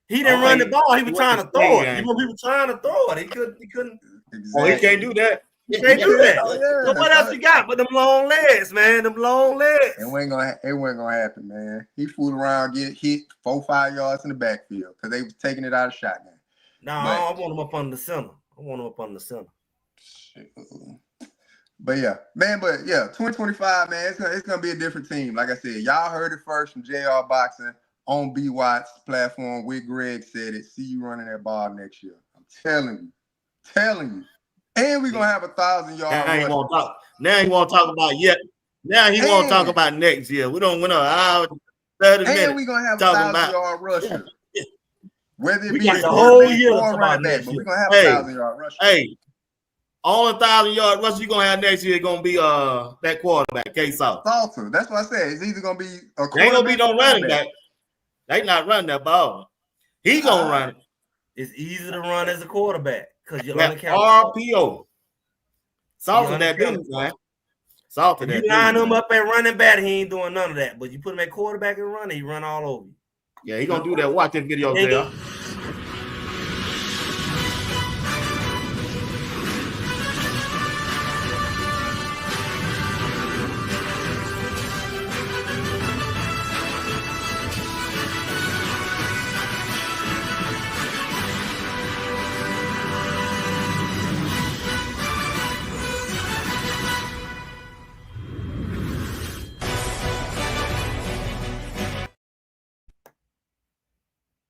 He didn't Okay. run the ball. He was He trying went to to throw spring it. game. You know, he was trying to throw it. He couldn't. Oh, he can't do that. He can't do that. Oh, yeah. So what else you got but them long legs, man? Them long legs. It wasn't gonna happen, man. He fooled around, get hit 4-5 yards in the backfield because they was taking it out of shotgun. No, I want him up on the center. Shit. But yeah, 2025, man, it's gonna be a different team. Like I said, y'all heard it first from JR Boxing on B Watts platform with Greg said it. See you running that ball next year. I'm telling you. And we're gonna have 1,000-yard. Now he won't talk. Now he won't talk about yet. Now he won't talk about next year. We don't win an hour 30 minutes. And we're gonna have talking 1,000-yard rusher. Whether it We be got a the whole year to or talk about running back, next but year. we're gonna have Hey. 1,000-yard rusher. Hey, all 1,000-yard rush you're gonna have next year is gonna be that quarterback, K-South. Salter. That's what I said. It's either gonna be a There ain't gonna be no quarterback or running back. They not running that ball. He gonna run it. It's easy to run as a quarterback because you're That unaccountable. RPO. Salter that business, man. Salter that You line business. him up at running back, he ain't doing none of that. But you put him at quarterback and run, he run all over you. Yeah, he gonna do that. Watch that video, And JR.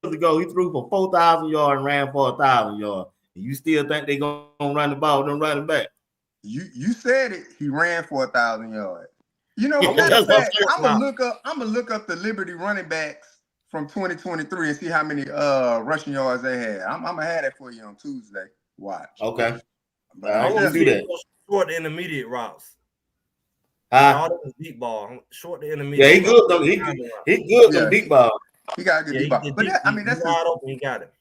Ago, he threw for 4,000 yards and ran for 1,000 yards. You still think they gonna run the ball and run it back? You said it. He ran for 1,000 yards. You know, Yeah, matter of that's fact, what I'm I'm gonna look up the Liberty running backs from 2023 and see how many rushing yards they had. I'm gonna have that for you on Tuesday. Watch. Okay. But I I want want to to do see that. short to intermediate routes. Huh? All this deep ball, short to intermediate. Yeah, he good though. He good Yeah. them deep ball. he got a good deep ball. But that's wide open. He got it.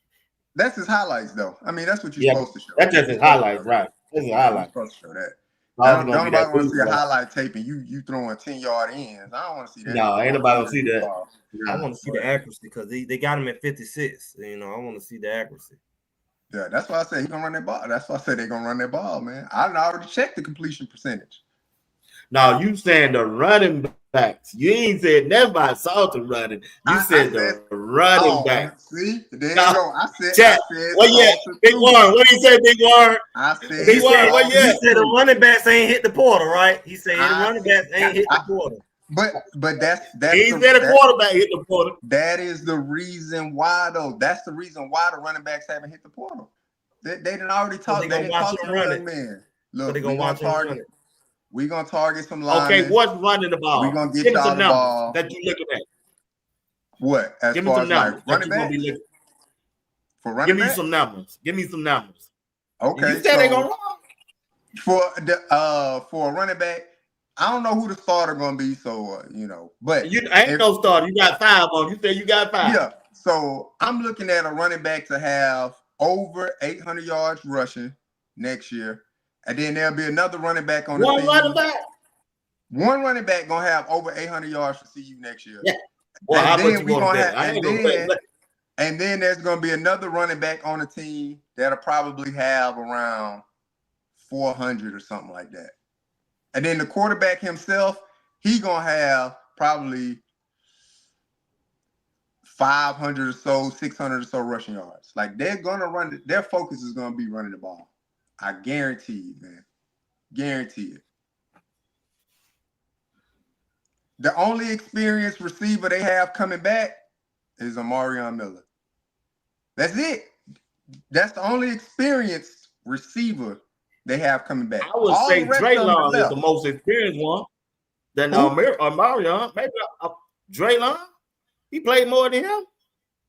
that's his highlights though. I mean, that's what you're supposed to show. That's just his highlights, right? That's his highlights. You're supposed to show that. All Don't gonna be nobody that want to see a ball. highlight tape and you throwing 10-yard ends. I don't want to see that. No, ain't nobody gonna see that. I want to see the accuracy because they got him at 56. You know, I want to see the accuracy. Yeah, that's why I said he's gonna run that ball. That's why I said they're gonna run that ball, man. I already checked the completion percentage. Now you saying the running backs. You ain't said nothing about Salter running. You said the running back. See, there you No. go. I said Well, yeah, Big Warren. What did he say, Big Warren? I said Big Warren, what He said the running backs ain't hit the portal, right? He said the running backs ain't hit the portal. But that's He said a quarterback hit the portal. That is the reason why, though. That's the reason why the running backs haven't hit the portal. They didn't already talk. They didn't talk to the young man. Look, we're gonna target. We're gonna target some linemen. Okay, what's running the ball? We're gonna get Give me y'all some the numbers ball. that you looking at. What? As Give me far some as numbers like that running you gonna be back? looking. For running Give me back? some numbers. Give me some numbers. Okay. You said they gonna run. For a running back, I don't know who the starter gonna be, so but You ain't no starter. You got 5 on. You said you got 5. Yeah. So I'm looking at a running back to have over 800 yards rushing next year, and then there'll be another running back on the team. Running back. One running back gonna have over 800 yards for CU next year. Yeah. Well, how much you gonna bet? And then there's gonna be another running back on the team that'll probably have around 400 or something like that. And then the quarterback himself, he gonna have probably 500 or so, 600 or so rushing yards. Like they're gonna run. Their focus is gonna be running the ball. I guarantee you, man. Guarantee it. The only experienced receiver they have coming back is Amarion Miller. That's it. That's the only experienced receiver they have coming back. I would say Draylon is the most experienced one. Than Amarion. Maybe Draylon. He played more than him.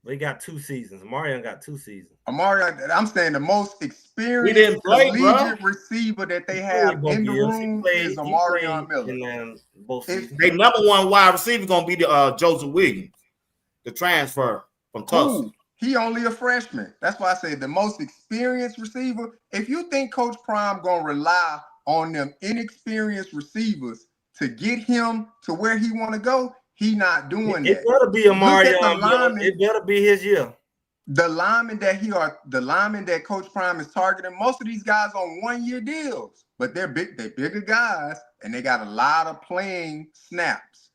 We got 2 seasons. Mario got 2 seasons. Amari, I'm saying the most He experienced didn't play, collegiate bro. receiver that they He have played both in the years. room is He Amari played Miller. in both It's- seasons. They number one wide receiver gonna be the Joseph Williams, the transfer from Tulsa. Ooh, he only a freshman. That's why I said the most experienced receiver. If you think Coach Prime gonna rely on them inexperienced receivers to get him to where he want to go, he not doing It that. better be Amari Look at the Miller. linemen. It better be his year. The linemen that Coach Prime is targeting, most of these guys on 1-year deals, but they're bigger guys, and they got a lot of playing snaps.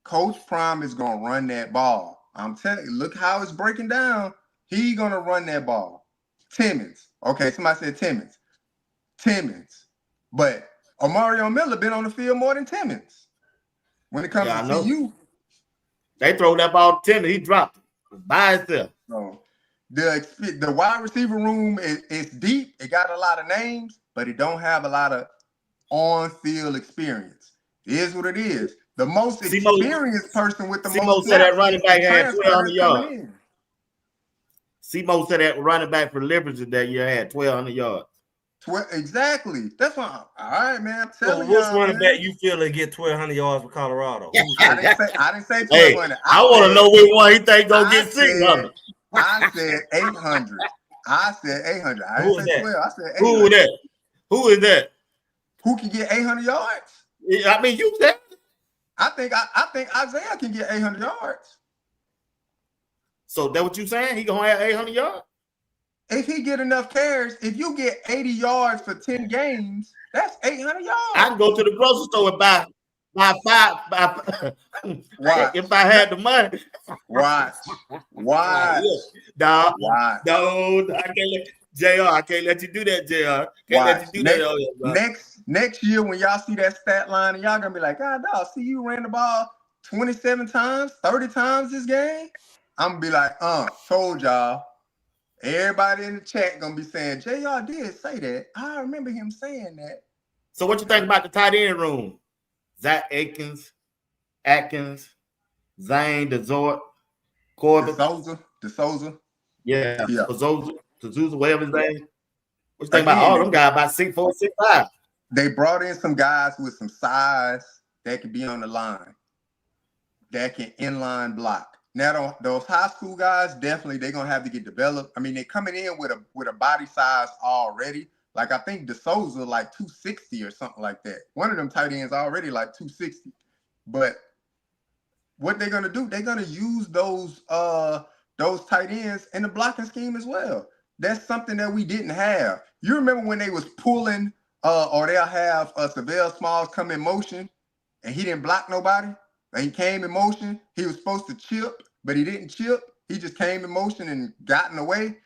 Coach Prime is gonna run that ball. I'm telling you, look how it's breaking down. He gonna run that ball. Timmons. Okay, somebody said Timmons. Timmons. But Amari Miller been on the field more than Timmons. When it comes to CU. They throw that ball to Timmons, he dropped it by himself. So the wide receiver room is deep. It got a lot of names, but it don't have a lot of on-field experience. It is what it is. The most experienced person with the most said that running back had transfer 1,200 yards. coming in. Simo said that running back for Liberty that year had 1,200 yards. Exactly. That's why. All right, man. I'm So telling which y'all, running man. back you feel to get 1,200 yards with Colorado? I didn't say 1,200. Hey, I want to know which one he think gonna get 600. I said 800. I said 800. I didn't say 12. I said 800. Who is that? Who is that? Who can get 800 yards? I mean, you said. I think Isaiah can get 800 yards. So that what you saying? He gonna have 800 yards? If he get enough carries, if you get 80 yards for 10 games, that's 800 yards. I can go to the grocery store and buy 5. If I had the money. Watch. Dog. Watch. No, I can't let JR. I can't let you do that, JR. Can't let you do that. Next year, when y'all see that stat line, and y'all gonna be like, God, dog, see you ran the ball 27 times, 30 times this game. I'm gonna be like, told y'all. Everybody in the chat gonna be saying, JR did say that. I remember him saying that. So what you think about the tight end room? Zach Atkins, Zane, DeZort, Corbin, DeSouza. Yeah. DeZouza, whatever his name. What you think about all them guys about 6'4", 6'5"? They brought in some guys with some size that can be on the line, that can inline block. Now, those high school guys, definitely they're gonna have to get developed. I mean, they're coming in with a body size already. Like I think DeSouza like 260 or something like that. One of them tight ends already like 260. But what they're gonna do, they're gonna use those tight ends in the blocking scheme as well. That's something that we didn't have. You remember when they was pulling, or they'll have Savell Smalls come in motion, and he didn't block nobody. And he came in motion. He was supposed to chip, but he didn't chip. He just came in motion and got in the way.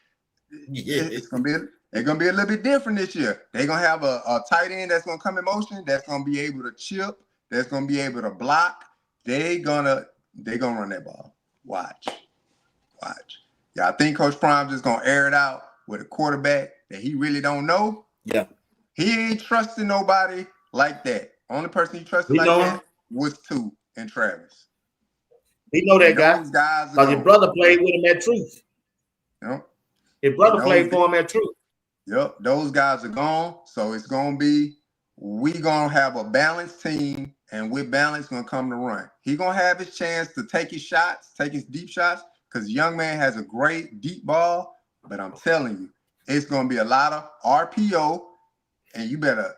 Yeah. It's gonna be a little bit different this year. They're gonna have a tight end that's gonna come in motion, that's gonna be able to chip, that's gonna be able to block. They're gonna run that ball. Watch. Yeah, I think Coach Prime's just gonna air it out with a quarterback that he really don't know. Yeah. He ain't trusting nobody like that. Only person he trusted that was two and Travis. He know that guy. Because his brother played with him at Truth. Yep. His brother played for him at Truth. Yep. Those guys are gone. So it's gonna be, we gonna have a balanced team, and with balance gonna come to run. He gonna have his chance to take his shots, take his deep shots, because young man has a great deep ball. But I'm telling you, it's gonna be a lot of RPO, and you better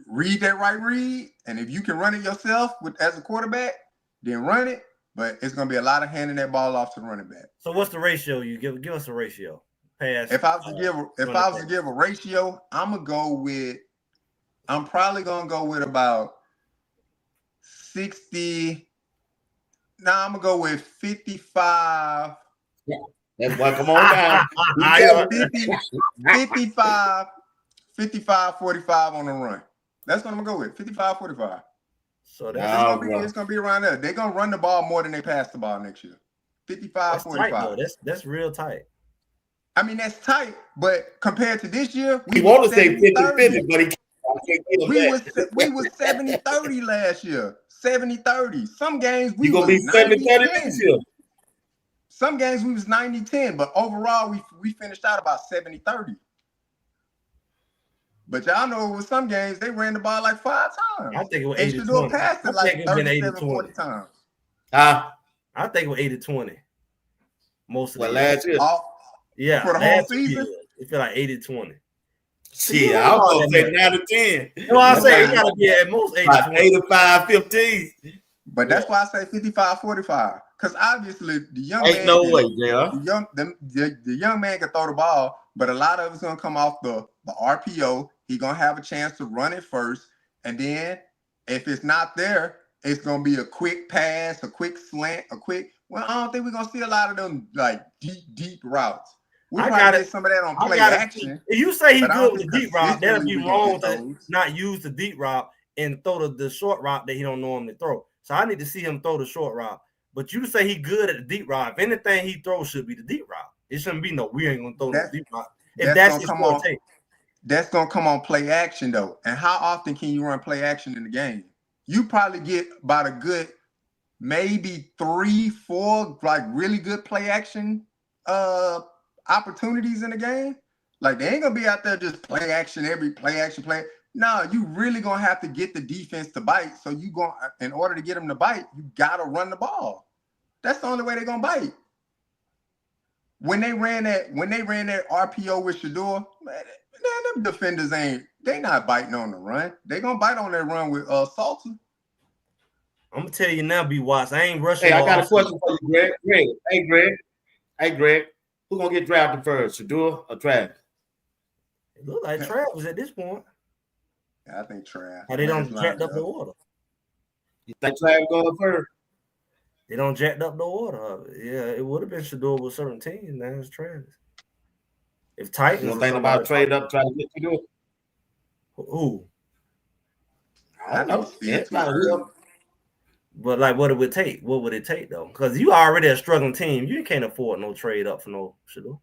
read that right read. And if you can run it yourself as a quarterback, then run it. But it's gonna be a lot of handing that ball off to the running back. So what's the ratio? You give us a ratio. Pass. If I was to give a ratio, I'm probably gonna go with about 60. Now I'm gonna go with 55. Yeah. That's why, come on down. 55, 45 on the run. That's what I'm gonna go with. 55, 45. So it's gonna be around there. They're gonna run the ball more than they pass the ball next year. 55, 45. Tight, though. That's real tight. I mean, that's tight, but compared to this year, we want to say 50-50, but we was 70-30 last year. 70-30. Some games we gonna be 70-30 this year. Some games we was 90-10, but overall we finished out about 70-30. But y'all know with some games they ran the ball like 5 times. I think it was and 80-20. passed it like 37-40 times. I think it was 80-20. Most of the last year. Yeah, for the whole season. It feel like 80-20. Shit, I was gonna say 9-10. You know what I'm saying? It gotta be at most 85-15. But that's why I say 55-45. Because obviously the young man no way, JR. The young man can throw the ball, but a lot of it's gonna come off the RPO. He gonna have a chance to run it first, and then if it's not there, it's gonna be a quick pass, a quick slant, Well, I don't think we're gonna see a lot of them like deep routes. We probably get some of that on play action. If you say he's good with the deep route, that'll be wrong to not use the deep route and throw the short route that he don't normally throw. So I need to see him throw the short route. But you say he's good at the deep route. If anything he throws should be the deep route. It shouldn't be we ain't gonna throw the deep route. If that's his forte. That's gonna come on play action though. And how often can you run play action in the game? You probably get about a good maybe 3-4 like really good play action opportunities in the game. Like they ain't gonna be out there just play action. No, you really gonna have to get the defense to bite. So in order to get them to bite, you gotta run the ball. That's the only way they're gonna bite. When they ran that RPO with Shador, man, them defenders they not biting on the run. They gonna bite on that run with Salter. I'm gonna tell you now, B. Watts. I ain't rushing. Hey, I got a question for you, Greg. Hey, Greg. Who gonna get drafted first, Shador or Travis? It look like Travis at this point. Yeah, I think Travis. They don't jacked up the order. You think Travis going first? They don't jacked up the order. Yeah, it would have been Shador with certain teams. Now it's Travis. If Titans, you don't think about trade up trying to get Shador? Who? I don't know. But like, what it would take? What would it take though? Because you already a struggling team. You can't afford no trade up for no Shador.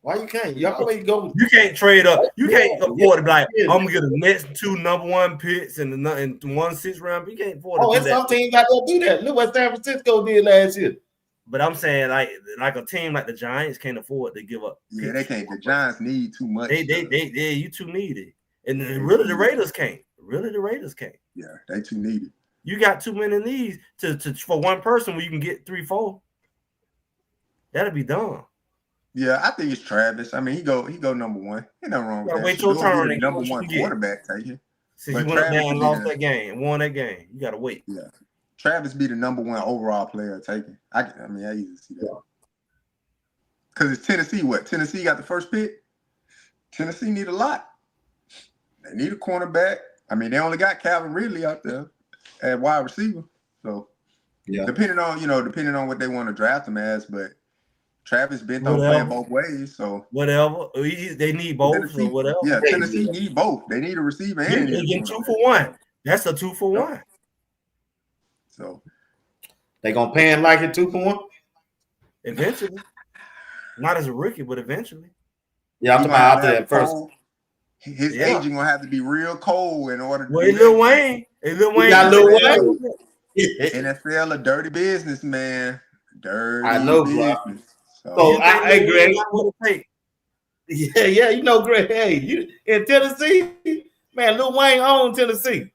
Why you can't? You always go. You can't trade up. You can't afford to be like, I'm gonna get the next 2 number 1 picks and 1 6th round. You can't afford. It's some teams got to do that. Look what San Francisco did last year. But I'm saying like a team like the Giants can't afford to give up. Yeah, they can't. The Giants need too much. You too needy, and really the Raiders can't. Yeah, they too needy. You got too many needs to for one person where you can get 3-4. That'll be dumb. Yeah, I think it's Travis. I mean, he go number 1. Ain't nothing wrong with that. Wait your turn. Number 1 quarterback taking. Since you went up there and lost that game, won that game, you gotta wait. Yeah, Travis be the number 1 overall player taken. I easily see that. Because it's Tennessee. What? Tennessee got the first pick. Tennessee need a lot. They need a cornerback. I mean, they only got Calvin Ridley out there at wide receiver. So yeah, depending on what they want to draft him as, but Travis been playing both ways. So whatever. They need both or whatever. Yeah, Tennessee need both. They need a receiver and they get 2 for 1. That's a 2 for 1. So they gonna pay him like a 2 for 1? Eventually. Not as a rookie, but eventually. Yeah, I'm talking about out there at first. His agent gonna have to be real cold in order to Lil Wayne. Lil Wayne. NFL a dirty business, man. Dirty. I know, business. So I agree. Yeah, you know, Greg. Hey, you in Tennessee, man. Lil Wayne owns Tennessee.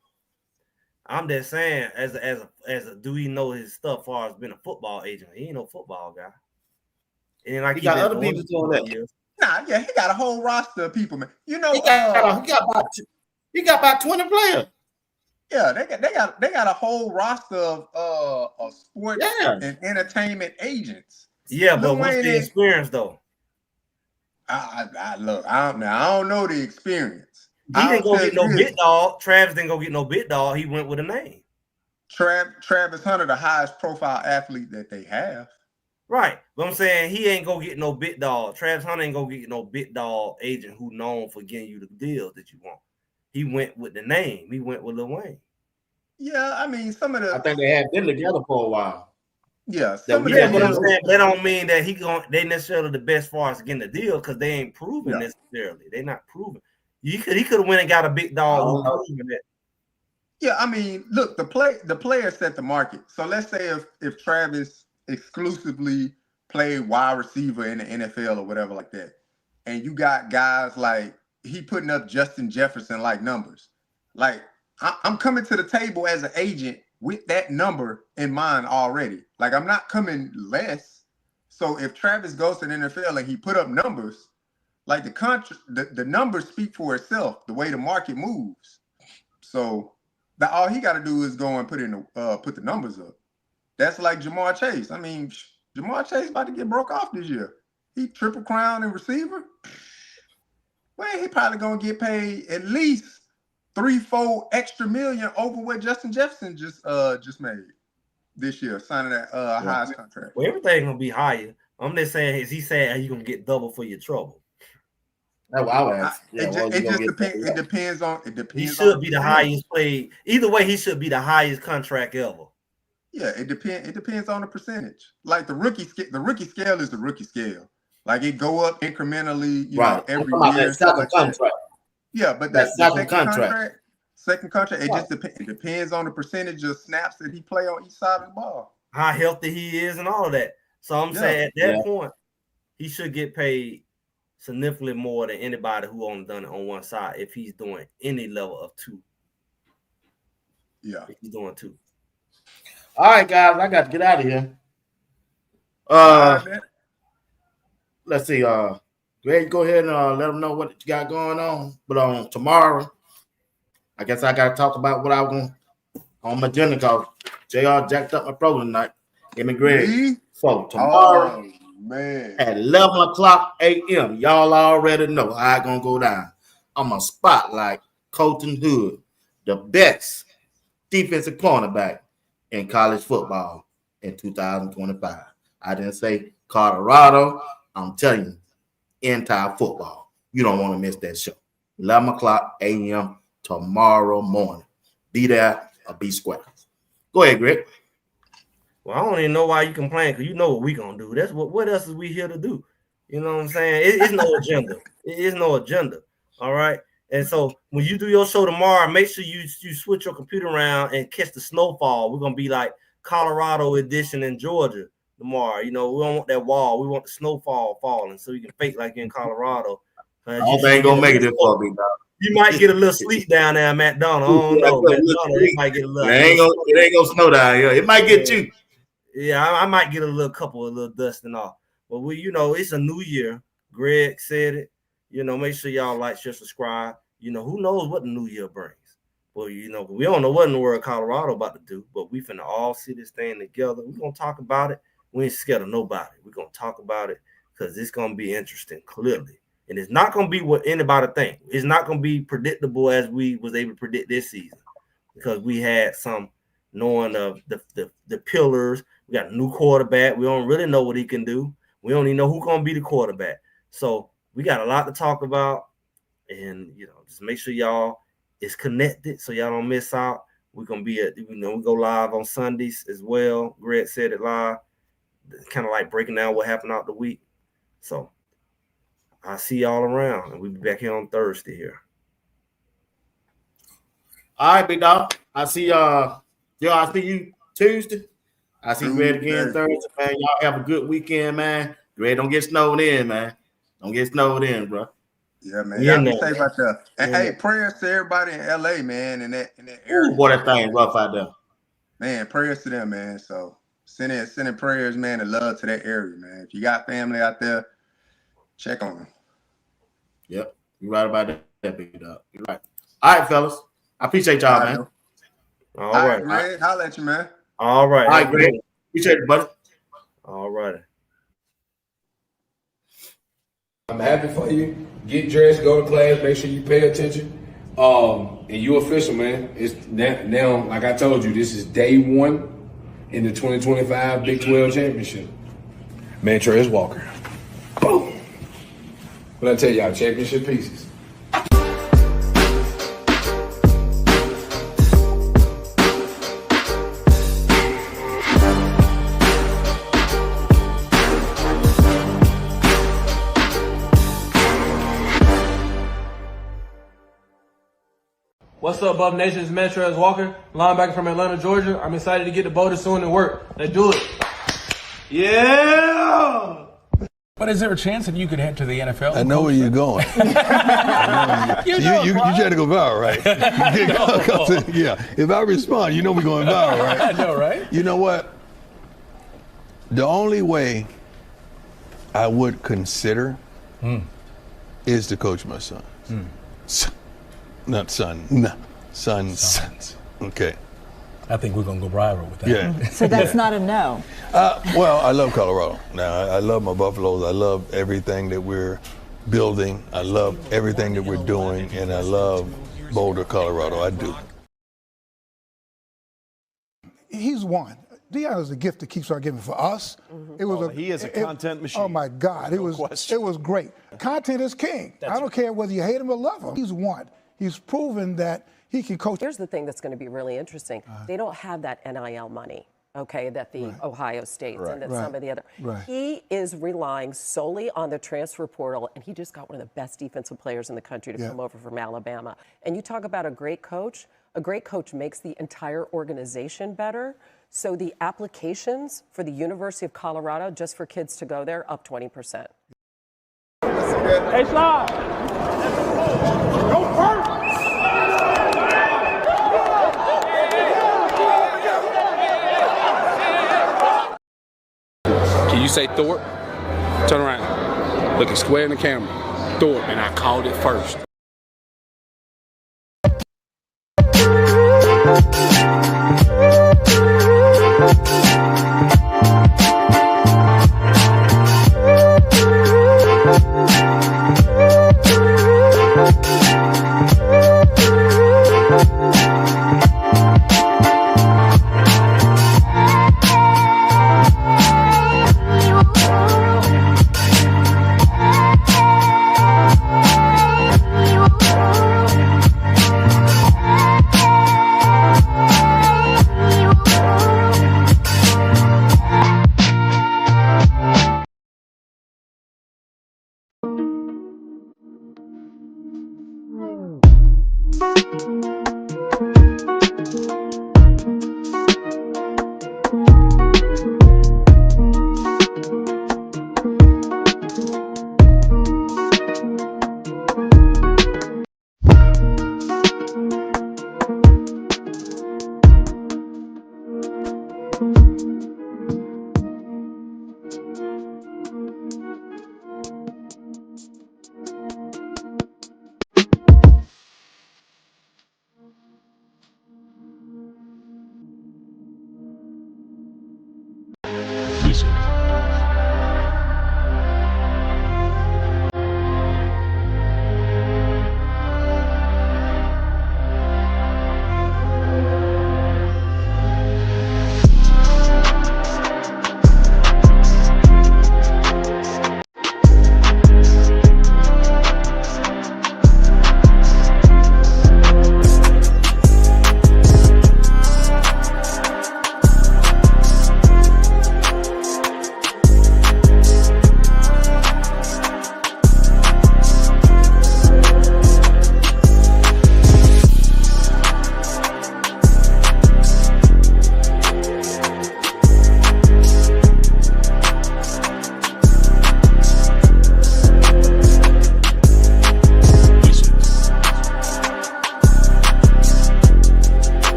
I'm just saying, as a do we know his stuff as far as being a football agent? He ain't no football guy. And like he got other people doing that. Years. Nah, yeah, he got a whole roster of people, man. You know, he got about 20 players. Yeah, they got a whole roster of sports and entertainment agents. Yeah, but what's the experience though? I don't know the experience. He didn't go get no bit dog. Travis didn't go get no bit dog. He went with a name. Travis Hunter, the highest profile athlete that they have. Right. But I'm saying he ain't go get no bit dog. Travis Hunter ain't go get no bit dog agent who known for getting you the deals that you want. He went with the name. He went with Lil Wayne. Yeah, I mean, I think they had been together for a while. Yeah, but I'm saying that don't mean that they necessarily the best as far as getting the deal because they ain't proven necessarily. They not proven. He could have went and got a big dog. Yeah, I mean, look, the player set the market. So let's say if Travis exclusively played wide receiver in the NFL or whatever like that. And you got guys like he putting up Justin Jefferson like numbers. Like I'm coming to the table as an agent with that number in mind already. Like I'm not coming less. So if Travis goes to the NFL and he put up numbers, like the numbers speak for itself, the way the market moves. So all he got to do is go and put the numbers up. That's like Jamar Chase. I mean, Jamar Chase about to get broke off this year. He triple crown and receiver. Well, he probably gonna get paid at least 3-4 extra million over what Justin Jefferson just made this year, signing that highest contract. Well, everything gonna be higher. I'm just saying, is he saying you gonna get double for your trouble? That's what I would ask. It depends on. He should be the highest paid. Either way, he should be the highest contract ever. Yeah, it depends on the percentage. Like the rookie scale is the rookie scale. Like it go up incrementally, you know, every year. Yeah, but that second contract, it depends on the percentage of snaps that he play on each side of the ball. How healthy he is and all of that. So I'm saying at that point, he should get paid significantly more than anybody who only done it on one side if he's doing any level of 2. Yeah. If he's doing 2. All right, guys, I got to get out of here. Let's see. Greg, go ahead and let them know what you got going on. But on tomorrow, I guess I got to talk about what I was going on my agenda because JR jacked up my program tonight. Him and Greg. So tomorrow, at 11 o'clock a.m., y'all already know how it's going to go down. I'm going to spotlight Colton Hood, the best defensive cornerback in college football in 2025. I didn't say Colorado. I'm telling you, entire football. You don't want to miss that show. 11 o'clock a.m. tomorrow morning. Be there or be square. Go ahead, Greg. Well, I don't even know why you complain because you know what we're going to do. That's what else is we here to do? You know what I'm saying? It's no agenda. It is no agenda. All right? And so when you do your show tomorrow, make sure you switch your computer around and catch the snowfall. We're going to be like Colorado edition in Georgia tomorrow. You know, we don't want that wall. We want the snowfall falling so you can fake like you're in Colorado. I don't think going to make it this far, big dog. You might get a little sleep down there at McDonald's. I don't know. It might get a little. It ain't gonna snow down here. It might get you. Yeah, I might get a little dust and all. But it's a new year. Greg said it. Make sure y'all like, share, subscribe. Who knows what the new year brings. Well, we don't know what in the world Colorado about to do, but we finna all see this thing together. We're gonna talk about it. We ain't scared of nobody. We're gonna talk about it because it's gonna be interesting, clearly. And it's not gonna be what anybody think. It's not gonna be predictable as we was able to predict this season because we had some knowing of the pillars. We got a new quarterback. We don't really know what he can do. We don't even know who's gonna be the quarterback. So we got a lot to talk about, and just make sure y'all is connected so y'all don't miss out. We're gonna be we go live on Sundays as well. Greg said it live, kind of like breaking down what happened out the week. So I'll see y'all around, and we'll be back here on Thursday here. All right, big dog. I see y'all. I see you Tuesday. I see Greg again Thursday, man. Y'all have a good weekend, man. Greg, don't get snowed in, man. Don't get snowed in, bro. Yeah, man. Y'all be safe out there. And hey, prayers to everybody in LA, man, in that area. Ooh, boy, that thing rough out there. Man, prayers to them, man. So sending prayers, man, and love to that area, man. If you got family out there, check on them. Yep. You're right about that, big dog. You're right. All right, fellas. I appreciate y'all, man. All right, Greg. Holla at you, man. All right. All right, Greg. Appreciate it, buddy. All right. I'm happy for you. Get dressed, go to class, make sure you pay attention. And you official, man. It's now, like I told you, this is day 1 in the 2025 Big 12 championship. Man, Trez Walker. Boom. What I tell y'all, championship pieces. What's up, Buff Nation? It's Trez Walker, linebacker from Atlanta, Georgia. I'm excited to get the boat soon and work. Let's do it. Yeah. But is there a chance that you could head to the NFL? I know where you're going. you try to go viral, right? Yeah. If I respond, you know we're going viral, right? I know, right? You know what? The only way I would consider is to coach my son. Not son. No. Sons. Okay. I think we're going to go viral with that. Yeah. So that's not a no. Well, I love Colorado. Now, I love my Buffaloes. I love everything that we're building. I love everything that we're doing. And I love Boulder, Colorado. I do. He's one. Deion is a gift that keeps on giving for us. It was he is a content machine. Oh my God, it was great. Content is king. I don't care whether you hate him or love him. He's one. He's proven that he can coach. Here's the thing that's going to be really interesting. They don't have that NIL money, okay, that the Ohio States and that some of the other. He is relying solely on the transfer portal, and he just got one of the best defensive players in the country to come over from Alabama. And you talk about a great coach makes the entire organization better. So the applications for the University of Colorado, just for kids to go there, up 20%. Hey, stop. Go first. Can you say Thorpe? Turn around. Looking square in the camera. Thorpe, and I called it first.